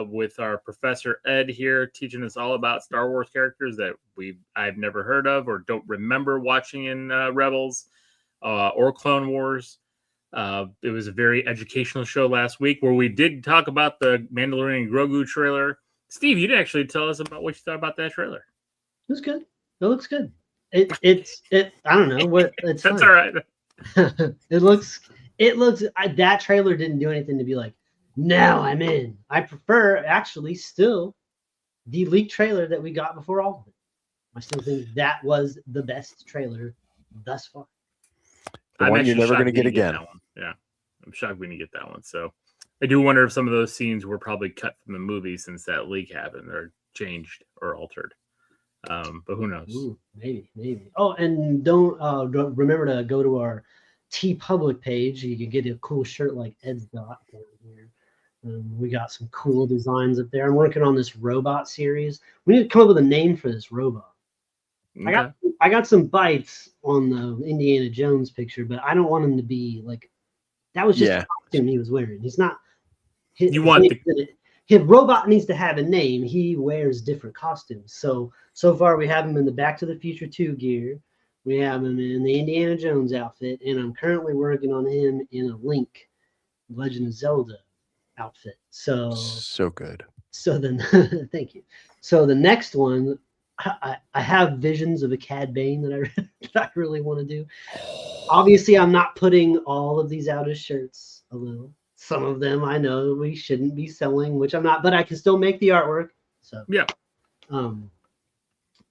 with our Professor Ed here, teaching us all about Star Wars characters that I've never heard of or don't remember watching in Rebels or Clone Wars. It was a very educational show last week where we did talk about the Mandalorian Grogu trailer. Steve, you didn't actually tell us about what you thought about that trailer. It was good. It looks good. I don't know what it's. That's all right. It looks. That trailer didn't do anything to be like, now I'm in. I prefer actually still the leaked trailer that we got before all of it. I still think that was the best trailer thus far. The one you're never going to get again. Yeah, I'm shocked we didn't get that one. So I do wonder if some of those scenes were probably cut from the movie since that leak happened, or changed or altered. But who knows? Ooh, maybe. Oh, and don't remember to go to our TeePublic page. You can get a cool shirt like Ed's got down here. We got some cool designs up there. I'm working on this robot series. We need to come up with a name for this robot. Okay. I got some bites on the Indiana Jones picture, but I don't want him to be like, that was just a costume he was wearing. He's not. His robot needs to have a name. He wears different costumes. So far we have him in the Back to the Future 2 gear. We have him in the Indiana Jones outfit, and I'm currently working on him in a Link Legend of Zelda outfit. So good. So then, thank you. So the next one, I have visions of a Cad Bane that I really want to do. Obviously, I'm not putting all of these out as shirts. Although some of them I know we shouldn't be selling, which I'm not, but I can still make the artwork. So yeah.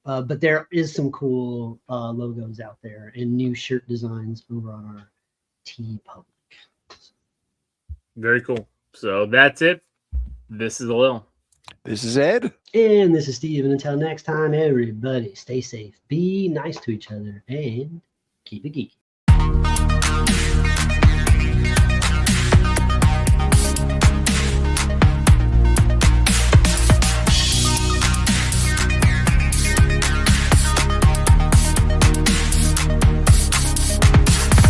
But there is some cool logos out there and new shirt designs over on our TeePublic. Very cool. So that's it. This is Lil. This is Ed. And this is Steve. And until next time, everybody, stay safe, be nice to each other, and keep it geeky.